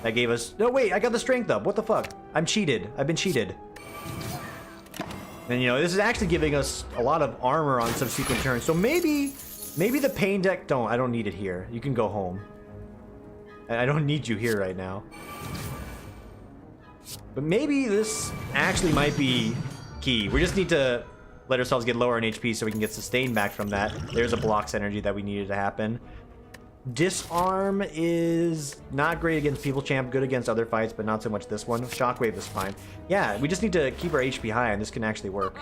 That gave us... No, wait, I got the strength up. What the fuck? I'm cheated. I've been cheated. And, this is actually giving us a lot of armor on subsequent turns. So maybe the Pain deck... I don't need it here. You can go home. I don't need you here right now. But maybe this actually might be key. We just need to let ourselves get lower in HP so we can get sustained back from that. There's a blocks energy that we needed to happen. Disarm is not great against People Champ, good against other fights, but not so much this one. Shockwave is fine. Yeah, we just need to keep our HP high, and this can actually work.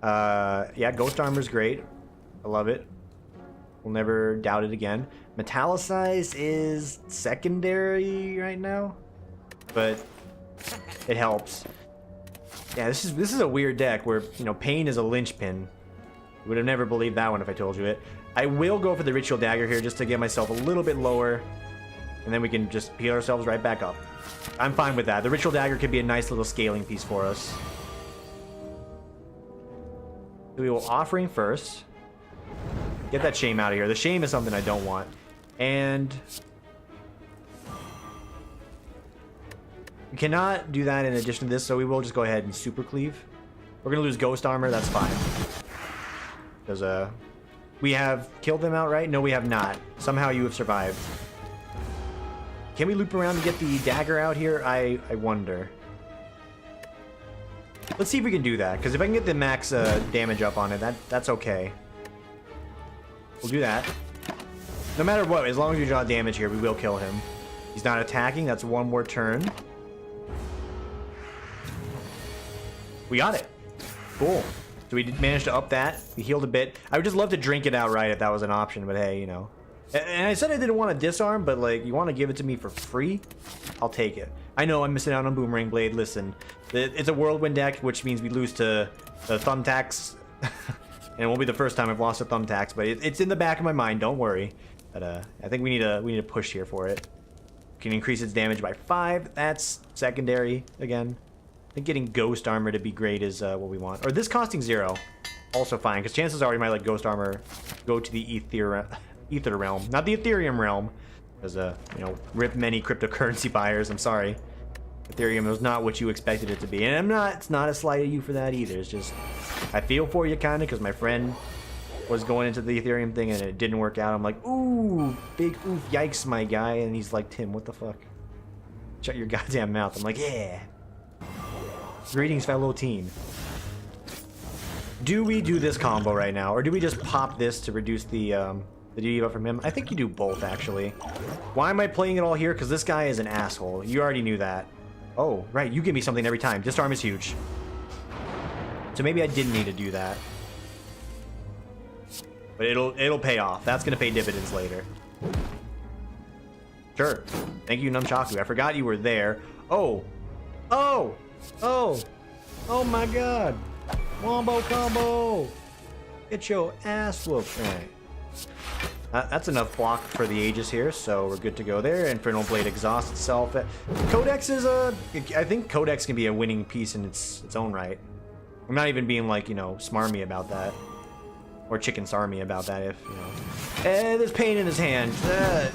Yeah, Ghost Armor's great. I love it. We'll never doubt it again. Metallicize is secondary right now, but it helps. Yeah, this is a weird deck where, Pain is a linchpin. You would have never believed that one if I told you it. I will go for the Ritual Dagger here just to get myself a little bit lower, and then we can just heal ourselves right back up. I'm fine with that. The Ritual Dagger could be a nice little scaling piece for us. So we will Offering first. Get that Shame out of here. The Shame is something I don't want. And we cannot do that in addition to this, so we will just go ahead and Super Cleave. We're going to lose Ghost Armor. That's fine. Because we have killed them outright? No, we have not. Somehow you have survived. Can we loop around to get the dagger out here? I wonder. Let's see if we can do that, because if I can get the max damage up on it, that's okay. We'll do that. No matter what, as long as we draw damage here, we will kill him. He's not attacking. That's one more turn. We got it. Cool. So we did manage to up that. We healed a bit. I would just love to drink it outright if that was an option, but hey, you know. And I said I didn't want to disarm, but like, you want to give it to me for free? I'll take it. I know I'm missing out on Boomerang Blade. Listen, it's a Whirlwind deck, which means we lose to the Thumbtacks. And it won't be the first time I've lost to Thumbtacks, but it's in the back of my mind. Don't worry. But I think we need a push here for it. Can increase its damage by 5. That's secondary again. I think getting Ghost Armor to be great is what we want. Or this costing 0, also fine, because chances are we might let Ghost Armor go to the Ether realm, not the Ethereum realm, because you know, rip many cryptocurrency buyers. I'm sorry, Ethereum was not what you expected it to be, and it's not a slight at you for that either. It's just I feel for you kind of, because my friend was going into the Ethereum thing and it didn't work out. I'm like, ooh, big oof, yikes, my guy, and he's like, Tim, what the fuck? Shut your goddamn mouth. I'm like, yeah. Greetings, fellow team. Do we do this combo right now, or do we just pop this to reduce the debuff from him? I think you do both, actually. Why am I playing it all here? Because this guy is an asshole. You already knew that. Oh, right. You give me something every time. Disarm is huge. So maybe I didn't need to do that. But it'll pay off. That's going to pay dividends later. Sure. Thank you, Nunchaku. I forgot you were there. Oh. Oh. Oh. Oh, my God. Wombo combo. Get your ass whooped. All right. That's enough block for the Aegis here, so we're good to go there. Infernal Blade exhausts itself. Codex is I think Codex can be a winning piece in its own right. I'm not even being like, you know, smarmy about that. Or chicken sarmy about that, if, you know. There's pain in his hand.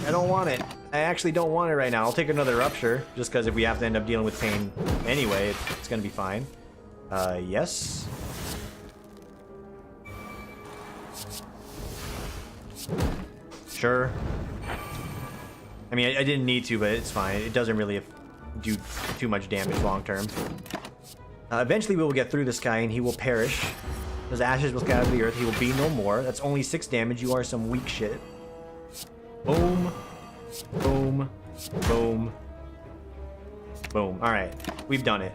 I don't want it. I actually don't want it right now. I'll take another Rupture, just because if we have to end up dealing with pain anyway, it's going to be fine. Yes. Sure. I mean, I didn't need to, but it's fine. It doesn't really do too much damage long term. Eventually we will get through this guy and he will perish. His ashes will scatter the earth. He will be no more. That's only 6 damage. You are some weak shit. Boom. Boom. Boom. Boom. Alright. We've done it.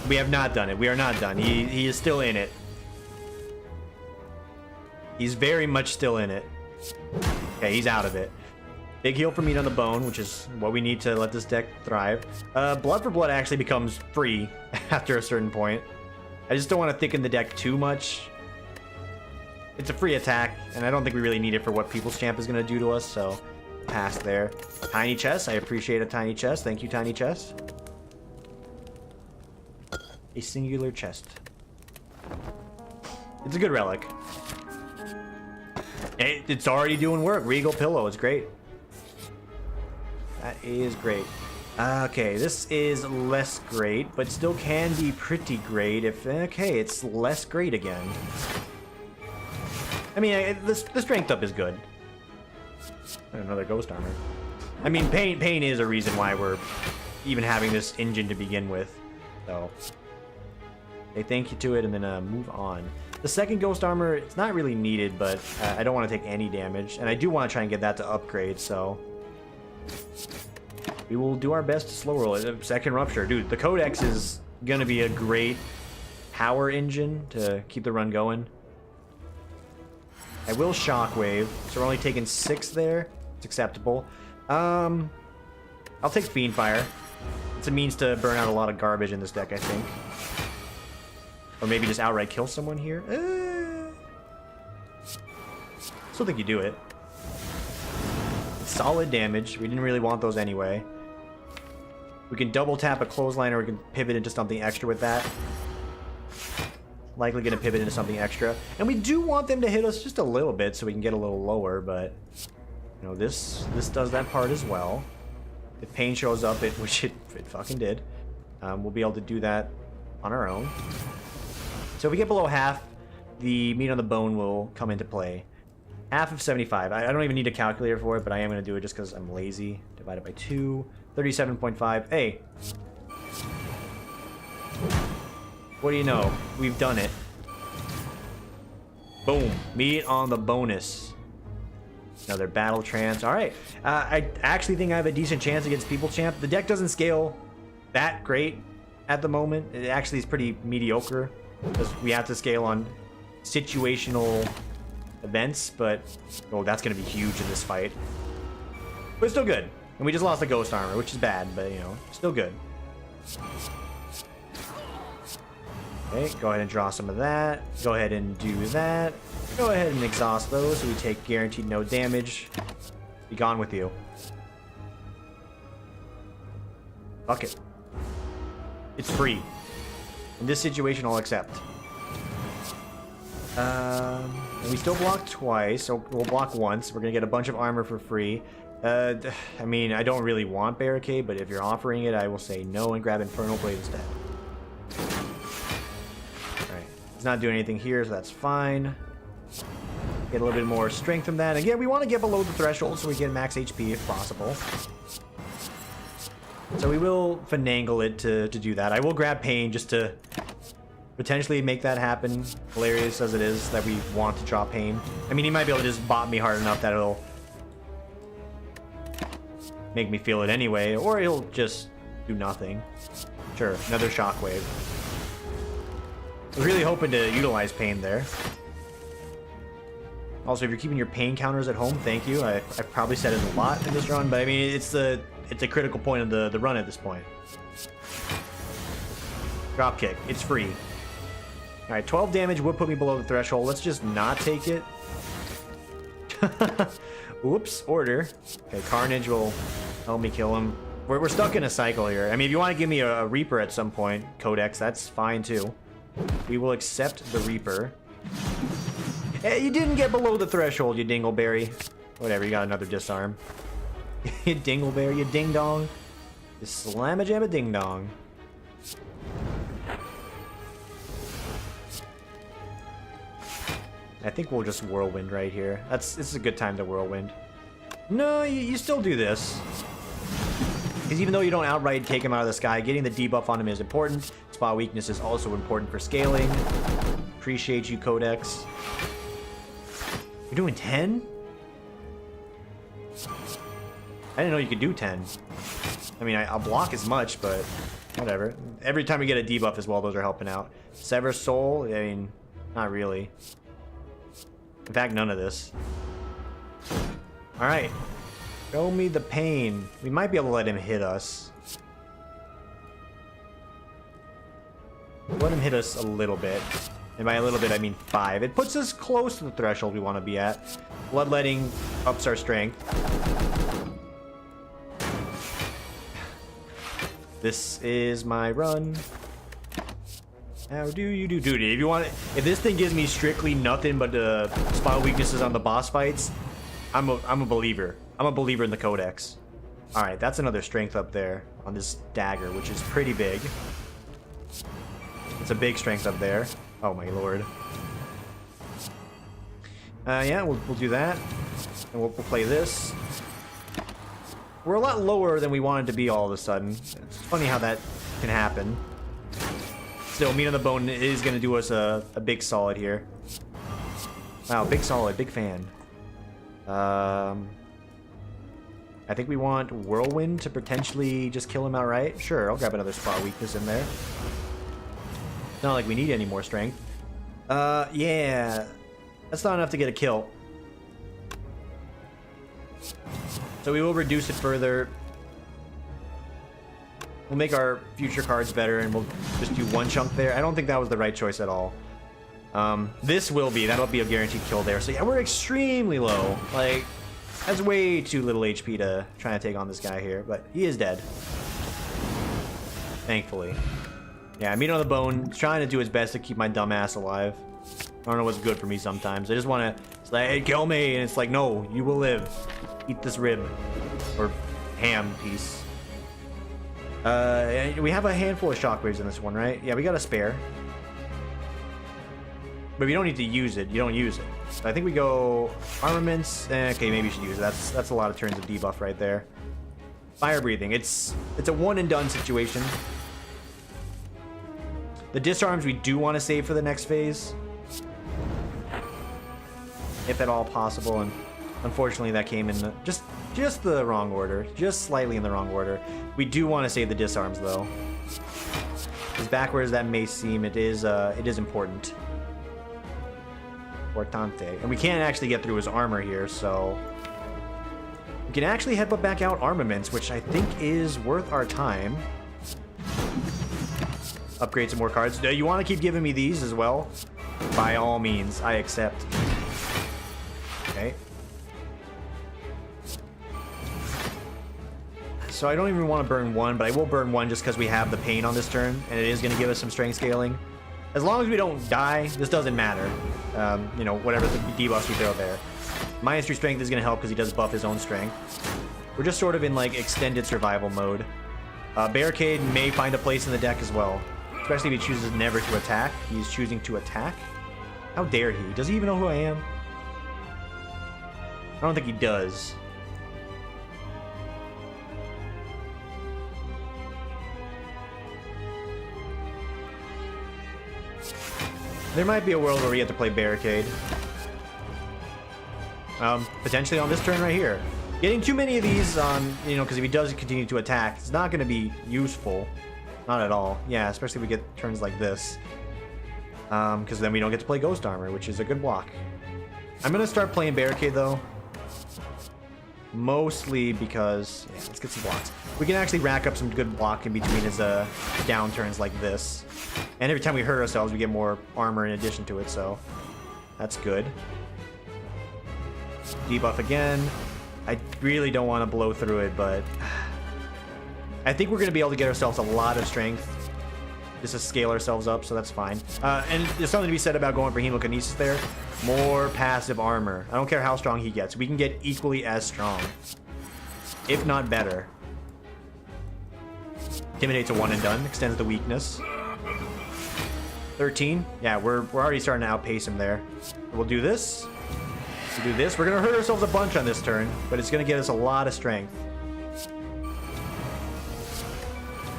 We have not done it. We are not done. He is still in it. He's very much still in it. Okay, he's out of it. Big heal for Meat on the Bone, which is what we need to let this deck thrive. Blood for Blood actually becomes free after a certain point. I just don't want to thicken the deck too much. It's a free attack, and I don't think we really need it for what People's Champ is going to do to us, so pass there. Tiny chest. I appreciate a tiny chest. Thank you, tiny chest. A singular chest. It's a good relic. It's already doing work. Regal Pillow is great. That is great. Okay, this is less great, but still can be pretty great if... Okay, it's less great again. I mean, the strength up is good. Another Ghost Armor. I mean, pain is a reason why we're even having this engine to begin with. So, say thank you to it and then move on. The second Ghost Armor, it's not really needed, but I don't want to take any damage. And I do want to try and get that to upgrade, so... We will do our best to slow roll it. Second Rupture. Dude, the Codex is going to be a great power engine to keep the run going. I will Shockwave, so we're only taking 6 there. It's acceptable. I'll take Fiendfire. It's a means to burn out a lot of garbage in this deck, I think. Or maybe just outright kill someone here. Still think you do it. Solid damage. We didn't really want those anyway. We can double tap a Clothesline, or we can pivot into something extra with that. Likely going to pivot into something extra. And we do want them to hit us just a little bit so we can get a little lower, but... You know, this does that part as well. If pain shows up, which it fucking did, we'll be able to do that on our own. So if we get below half, the Meat on the Bone will come into play. Half of 75. I don't even need a calculator for it, but I am going to do it just because I'm lazy. Divided by 2. 37.5. Hey. What do you know? We've done it. Boom. Meat on the bonus. Another battle trance. All right. I actually think I have a decent chance against People Champ. The deck doesn't scale that great at the moment. It actually is pretty mediocre because we have to scale on situational events, but oh, that's going to be huge in this fight. But it's still good. And we just lost the ghost armor, which is bad, but you know, still good. Okay, go ahead and draw some of that. Go ahead and do that. Go ahead and exhaust those so we take guaranteed no damage. Be gone with you. Fuck it. It's free. In this situation, I'll accept. And we still block twice, so we'll block once. We're gonna get a bunch of armor for free. I mean, I don't really want Barricade, but if you're offering it, I will say no and grab Infernal Blade instead. Alright, it's not doing anything here, so that's fine. Get a little bit more strength from that. Again, we want to get below the threshold so we get max HP if possible. So we will finagle it to do that. I will grab Pain just to potentially make that happen. Hilarious as it is that we want to draw Pain. I mean, he might be able to just bot me hard enough that it'll make me feel it anyway, or he'll just do nothing. Sure, another Shockwave. I was really hoping to utilize Pain there. Also, if you're keeping your Pain counters at home, thank you. I've probably said it a lot in this run, but I mean, it's a critical point of the run at this point. Dropkick, it's free. Alright, 12 damage would put me below the threshold. Let's just not take it. Oops, order. Okay, Carnage will help me kill him. We're stuck in a cycle here. I mean, if you want to give me a Reaper at some point, Codex, that's fine too. We will accept the Reaper. Hey, you didn't get below the threshold, you dingleberry. Whatever, you got another disarm. You dingleberry, you ding-dong. You slam-a-jam-a ding-dong. I think we'll just Whirlwind right here. This is a good time to Whirlwind. No, you still do this. Because even though you don't outright take him out of the sky, getting the debuff on him is important. Spot weakness is also important for scaling. Appreciate you, Codex. You're doing 10? I didn't know you could do 10. I mean, I'll block as much, but whatever. Every time we get a debuff as well, those are helping out. Sever Soul? I mean, not really. In fact, none of this. Alright. Show me the Pain. We might be able to let him hit us. Let him hit us a little bit. And by a little bit, I mean 5. It puts us close to the threshold we want to be at. Bloodletting ups our strength. This is my run. How do you do, dude? If you want, if this thing gives me strictly nothing but spot weaknesses on the boss fights, I'm a believer. I'm a believer in the Codex. All right, that's another strength up there on this dagger, which is pretty big. It's a big strength up there. Oh my lord. Yeah, we'll do that, and we'll play this. We're a lot lower than we wanted to be all of a sudden. It's funny how that can happen. Still, Meat on the Bone is going to do us a big solid here. Wow, big solid, big fan. I think we want Whirlwind to potentially just kill him outright. Sure, I'll grab another spot weakness in there. It's not like we need any more strength. Yeah. That's not enough to get a kill. So we will reduce it further. We'll make our future cards better, and we'll just do one chunk there. I don't think that was the right choice at all. This will be. That'll be a guaranteed kill there. So yeah, we're extremely low. Like, that's way too little HP to try to take on this guy here. But he is dead. Thankfully. Yeah, Meat on the Bone, trying to do his best to keep my dumb ass alive. I don't know what's good for me sometimes. I just want to, it's like, hey, kill me. And it's like, no, you will live. Eat this rib. Or ham piece. We have a handful of shockwaves in this one, right? Yeah, we got a spare. But we don't need to use it. You don't use it. So I think we go armaments. Okay, maybe you should use it. That's a lot of turns of debuff right there. Fire breathing. It's a one and done situation. The disarms we do want to save for the next phase, if at all possible, and unfortunately that came in just the wrong order, just slightly in the wrong order. We do want to save the disarms though. As backward as that may seem, it is important. Importante. And we can't actually get through his armor here, so we can actually headbutt back out armaments, which I think is worth our time. Upgrade some more cards. You want to keep giving me these as well? By all means, I accept. Okay. So I don't even want to burn one, but I will burn one just because we have the pain on this turn, and it is going to give us some strength scaling. As long as we don't die, this doesn't matter. You know, whatever the debuffs we throw there. -3 strength is going to help because he does buff his own strength. We're just sort of in like extended survival mode. Barricade may find a place in the deck as well. Especially if he chooses never to attack. He's choosing to attack. How dare he? Does he even know who I am? I don't think he does. There might be a world where we have to play Barricade. Potentially on this turn right here. Getting too many of these on, you know, because if he does continue to attack, it's not going to be useful. Not at all. Yeah, especially if we get turns like this. Because then we don't get to play Ghost Armor, which is a good block. I'm going to start playing Barricade, though. Mostly because... Yeah, let's get some blocks. We can actually rack up some good block in between his downturns like this. And every time we hurt ourselves, we get more armor in addition to it, so... That's good. Debuff again. I really don't want to blow through it, but... I think we're going to be able to get ourselves a lot of strength. Just to scale ourselves up, so that's fine. And there's something to be said about going for Hemokinesis there. More passive armor. I don't care how strong he gets. We can get equally as strong. If not better. Intimidate's a one and done. Extends the weakness. 13. Yeah, we're already starting to outpace him there. We'll do this. We'll do this. We're going to hurt ourselves a bunch on this turn, but it's going to get us a lot of strength.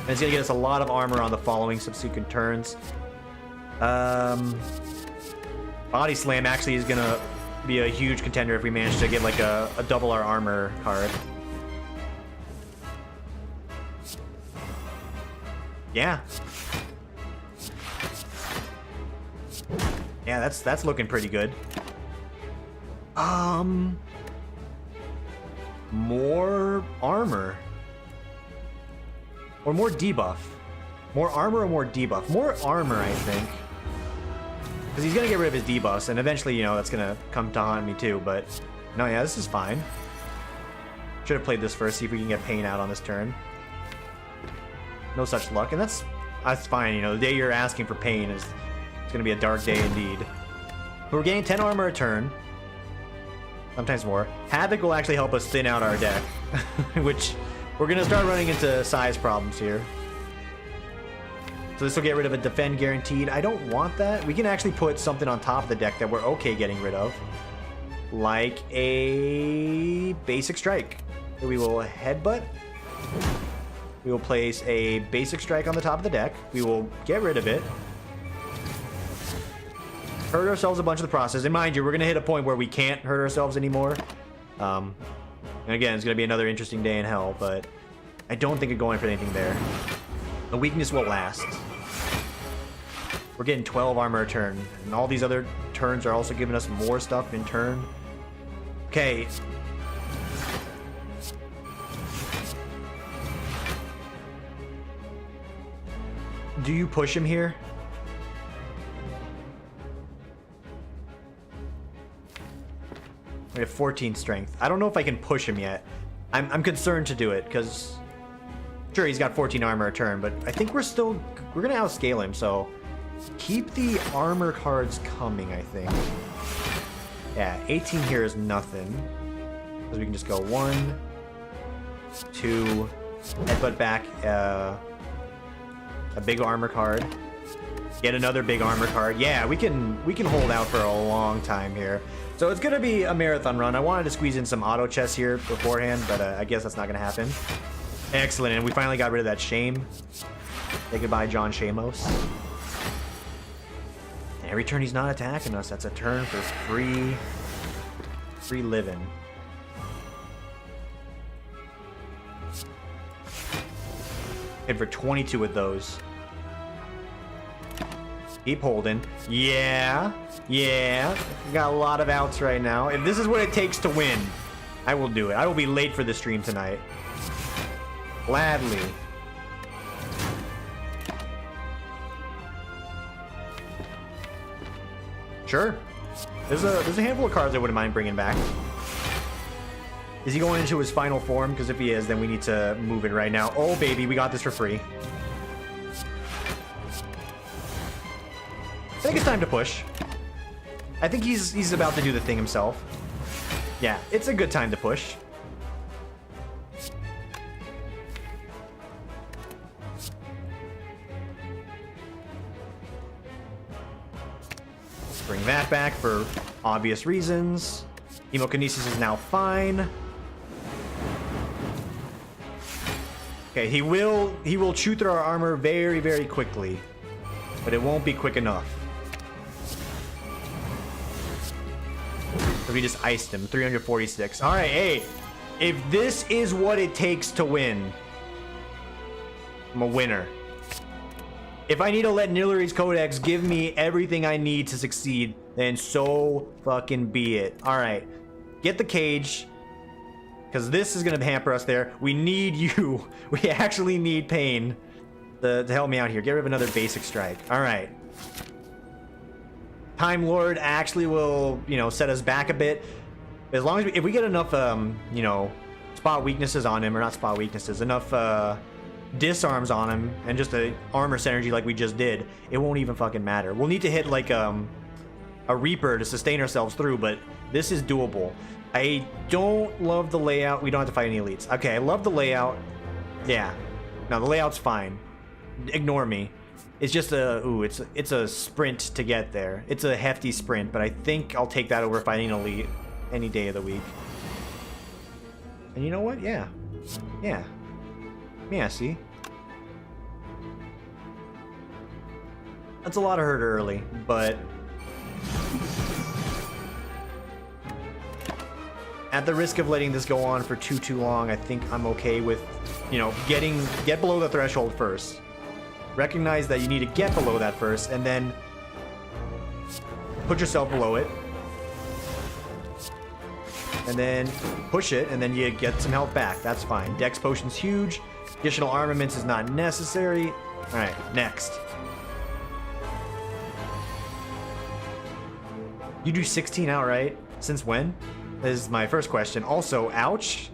And it's going to get us a lot of armor on the following subsequent turns. Body Slam actually is going to be a huge contender if we manage to get like a double our armor card. Yeah. Yeah, that's looking pretty good. More armor. Or more debuff. More armor or more debuff? More armor, I think. Because he's going to get rid of his debuffs, and eventually, you know, that's going to come to haunt me too, but... No, yeah, this is fine. Should have played this first, see if we can get pain out on this turn. No such luck, and that's fine, you know, the day you're asking for pain is... It's going to be a dark day indeed. But we're getting 10 armor a turn. Sometimes more. Havoc will actually help us thin out our deck, which... We're going to start running into size problems here. So this will get rid of a defend guaranteed. I don't want that. We can actually put something on top of the deck that we're okay getting rid of. Like a basic strike. So we will headbutt. We will place a basic strike on the top of the deck. We will get rid of it. Hurt ourselves a bunch of the process. And mind you, we're going to hit a point where we can't hurt ourselves anymore. And again, it's going to be another interesting day in hell, but I don't think of going for anything there. The weakness will last. We're getting 12 armor a turn, and all these other turns are also giving us more stuff in turn. Okay. Do you push him here? We have 14 strength. I don't know if I can push him yet. I'm concerned to do it, because... Sure, he's got 14 armor a turn, but I think we're going to outscale him, so... Keep the armor cards coming, I think. Yeah, 18 here is nothing. Because we can just go 1, 2, headbutt back a big armor card. Get another big armor card. Yeah, we can hold out for a long time here. So it's going to be a marathon run. I wanted to squeeze in some auto chests here beforehand, but I guess that's not going to happen. Excellent, and we finally got rid of that shame. Say goodbye, John Shamos. Every turn he's not attacking us, that's a turn for free living. Hit for 22 with those. Keep holding. Yeah. Yeah. We got a lot of outs right now. If this is what it takes to win, I will do it. I will be late for the stream tonight. Gladly. Sure. There's a handful of cards I wouldn't mind bringing back. Is he going into his final form? Because if he is, then we need to move it right now. Oh, baby, we got this for free. I think it's time to push. I think he's about to do the thing himself. Yeah, it's a good time to push. Bring that back for obvious reasons. Hemokinesis is now fine. Okay, he will chew through our armor very, very quickly, but it won't be quick enough. So we just iced him. 346. All right, hey, if this is what it takes to win, I'm a winner. If I need to let Nilari's Codex give me everything I need to succeed, then so fucking be it. All right, get the cage, because this is going to hamper us there. We need you. We actually need Pain to help me out here. Get rid of another basic strike. All right. Time Lord actually will, you know, set us back a bit. As long as if we get enough, you know, spot weaknesses on him, or not spot weaknesses, enough disarms on him, and just a armor synergy like we just did, it won't even fucking matter. We'll need to hit like a Reaper to sustain ourselves through, but this is doable. I don't love the layout. We don't have to fight any elites. Okay, I love the layout. Yeah. No, the layout's fine. Ignore me. It's just it's a sprint to get there. It's a hefty sprint, but I think I'll take that over fighting an elite any day of the week. And you know what? Yeah. Yeah. Yeah, see? That's a lot of hurt early, but at the risk of letting this go on for too long, I think I'm okay with, you know, get below the threshold first. Recognize that you need to get below that first, and then put yourself below it. And then push it, and then you get some health back. That's fine. Dex potion's huge. Additional armaments is not necessary. Alright, next. You do 16 outright? Since when? This is my first question. Also, ouch.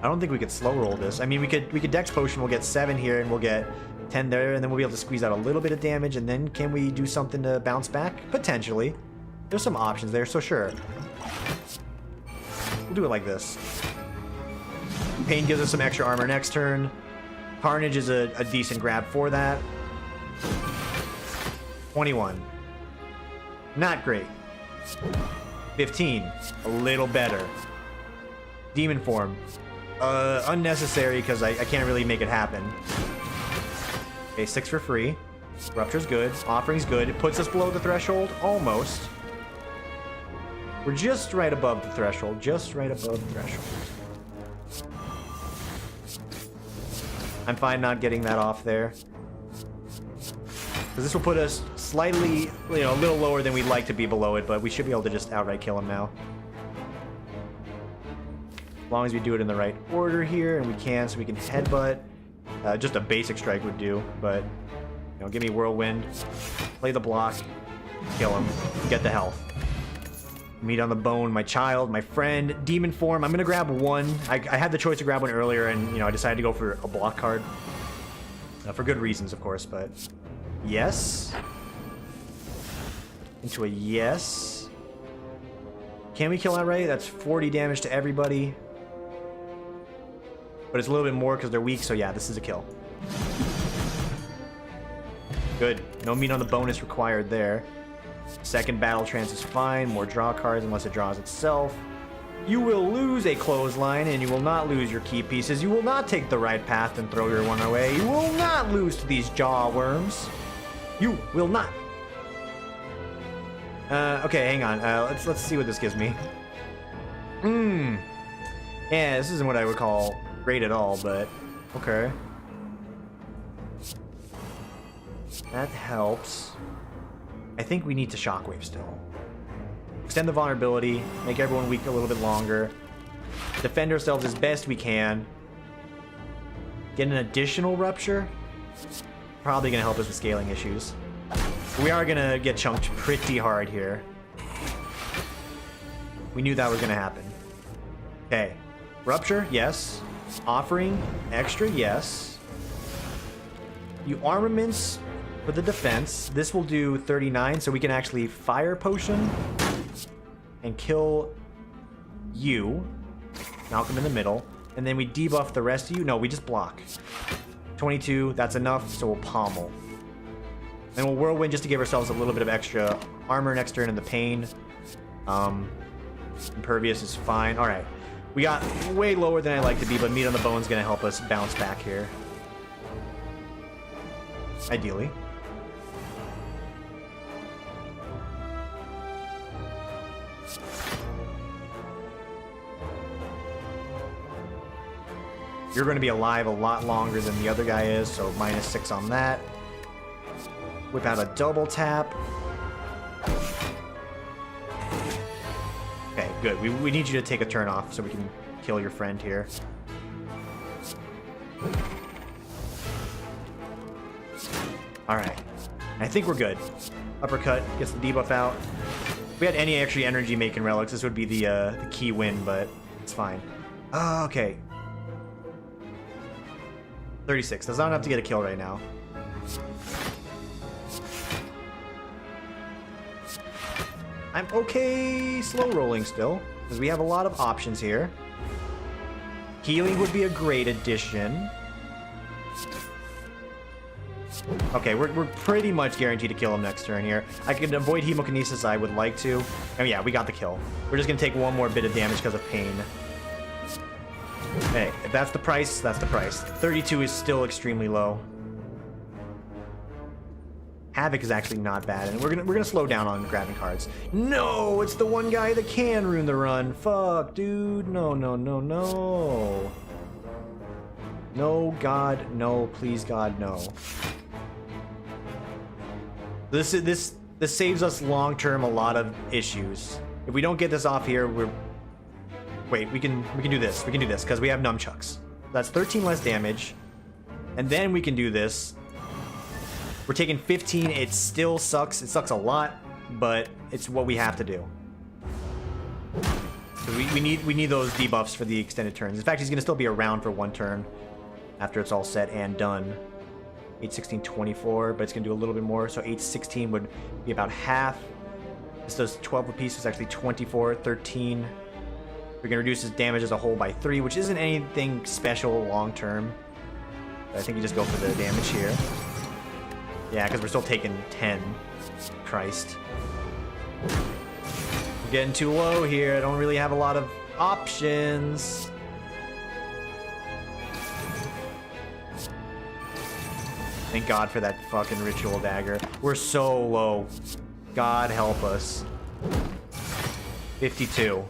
I don't think we could slow roll this. I mean, we could Dex Potion. We'll get 7 here, and we'll get 10 there, and then we'll be able to squeeze out a little bit of damage, and then can we do something to bounce back? Potentially. There's some options there, so sure. We'll do it like this. Pain gives us some extra armor next turn. Carnage is a decent grab for that. 21. Not great. 15. A little better. Demon Form. Unnecessary because I can't really make it happen. Okay, 6 for free. Rupture's good. Offering's good. It puts us below the threshold. Almost. We're just right above the threshold. Just right above the threshold. I'm fine not getting that off there. Because this will put us slightly, you know, a little lower than we'd like to be below it, but we should be able to just outright kill him now. As long as we do it in the right order here, and we can, so we can headbutt. Just a basic strike would do, but, you know, give me Whirlwind, play the block, kill him, get the health. Meat on the bone, my child, my friend, Demon Form. I'm gonna grab one. I had the choice to grab one earlier, and, you know, I decided to go for a block card. For good reasons, of course, but yes. Into a yes. Can we kill outright? That's 40 damage to everybody. But it's a little bit more because they're weak, so yeah, this is a kill. Good. No meat on the bonus required there. Second battle trance is fine. More draw cards unless it draws itself. You will lose a clothesline, and you will not lose your key pieces. You will not take the right path and throw your one away. You will not lose to these jaw worms. You will not. Okay, hang on. Let's see what this gives me. Yeah, this isn't what I would call great at all, but okay. That helps. I think we need to shockwave still. Extend the vulnerability, make everyone weak a little bit longer. Defend ourselves as best we can. Get an additional rupture. Probably gonna help us with scaling issues. We are gonna get chunked pretty hard here. We knew that was gonna happen. Okay. Rupture, yes. Offering, extra, yes. You armaments for the defense. This will do 39, so we can actually fire potion and kill you. Malcolm in the middle. And then we debuff the rest of you. No, we just block. 22, that's enough, so we'll pommel. And we'll whirlwind just to give ourselves a little bit of extra armor next turn in the pain. Impervious is fine. Alright. We got way lower than I'd like to be, but meat on the bone's gonna help us bounce back here. Ideally. You're going to be alive a lot longer than the other guy is, so -6 on that. Whip out a double tap. Okay, good. We need you to take a turn off so we can kill your friend here. Alright. I think we're good. Uppercut gets the debuff out. If we had any extra energy making relics, this would be the key win, but it's fine. Okay. 36. That's not enough to get a kill right now. I'm okay slow rolling still, because we have a lot of options here. Healing would be a great addition. Okay, we're pretty much guaranteed to kill him next turn here. I can avoid hemokinesis, I would like to. Oh yeah, we got the kill. We're just going to take one more bit of damage because of pain. Hey, if that's the price, that's the price. 32 is still extremely low. Havoc is actually not bad, and we're gonna slow down on grabbing cards. No, it's the one guy that can ruin the run. Fuck, dude. No, no, no, no. No, God, no. Please, God, no. This saves us long term a lot of issues. If we don't get this off here, we're. Wait, we can do this. We can do this because we have nunchucks. That's 13 less damage, and then we can do this. We're taking 15. It still sucks. It sucks a lot, but it's what we have to do. So we need those debuffs for the extended turns. In fact, he's gonna still be around for one turn after it's all set and done. 8, 16, 24, but it's gonna do a little bit more. So 8, 16 would be about half. This does 12 apiece. It's actually 24, 13. We're gonna reduce his damage as a whole by 3, which isn't anything special long term. But I think you just go for the damage here. Yeah, because we're still taking 10. Christ. I'm getting too low here. I don't really have a lot of options. Thank God for that fucking ritual dagger. We're so low. God help us. 52.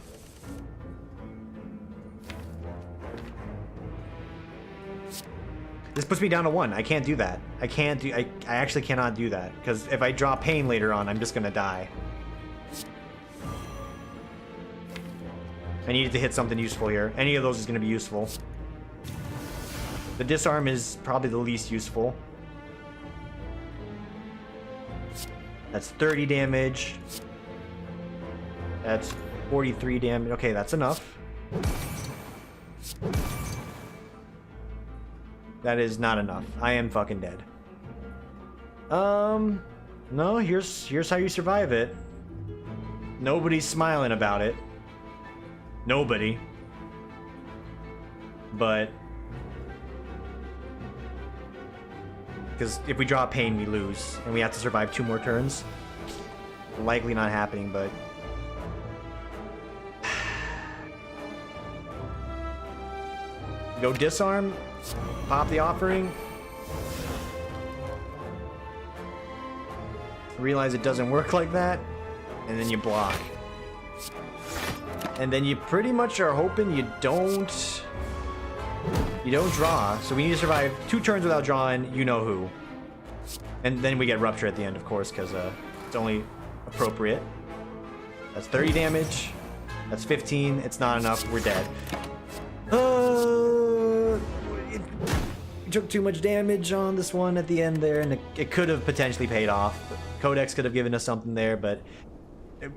This puts me down to 1. I can't do that. I actually cannot do that. Because if I draw pain later on, I'm just gonna die. I needed to hit something useful here. Any of those is gonna be useful. The disarm is probably the least useful. That's 30 damage. That's 43 damage. Okay, that's enough. That is not enough. I am fucking dead. No, here's how you survive it. Nobody's smiling about it. Nobody. But because if we draw pain, we lose, and we have to survive 2 more turns. Likely not happening, but go disarm. Pop the offering. realize it doesn't work like that, and then you block. And then you pretty much are hoping you don't draw. So we need to survive 2 turns without drawing you know who. And then we get Rupture at the end, of course, because it's only appropriate. That's 30 damage. That's 15. It's not enough. We're dead. We took too much damage on this one at the end there, and it could have potentially paid off. Codex could have given us something there, but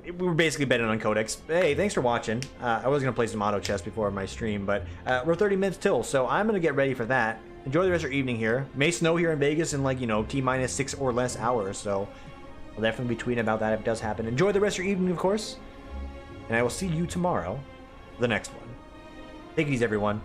we were basically betting on Codex. Hey, thanks for watching. I was going to play some auto chess before my stream, but we're 30 minutes till, so I'm going to get ready for that. Enjoy the rest of your evening here. May snow here in Vegas in like, you know, T-minus 6 or less hours, so I'll definitely be tweeting about that if it does happen. Enjoy the rest of your evening, of course, and I will see you tomorrow for the next one. Take it easy, everyone.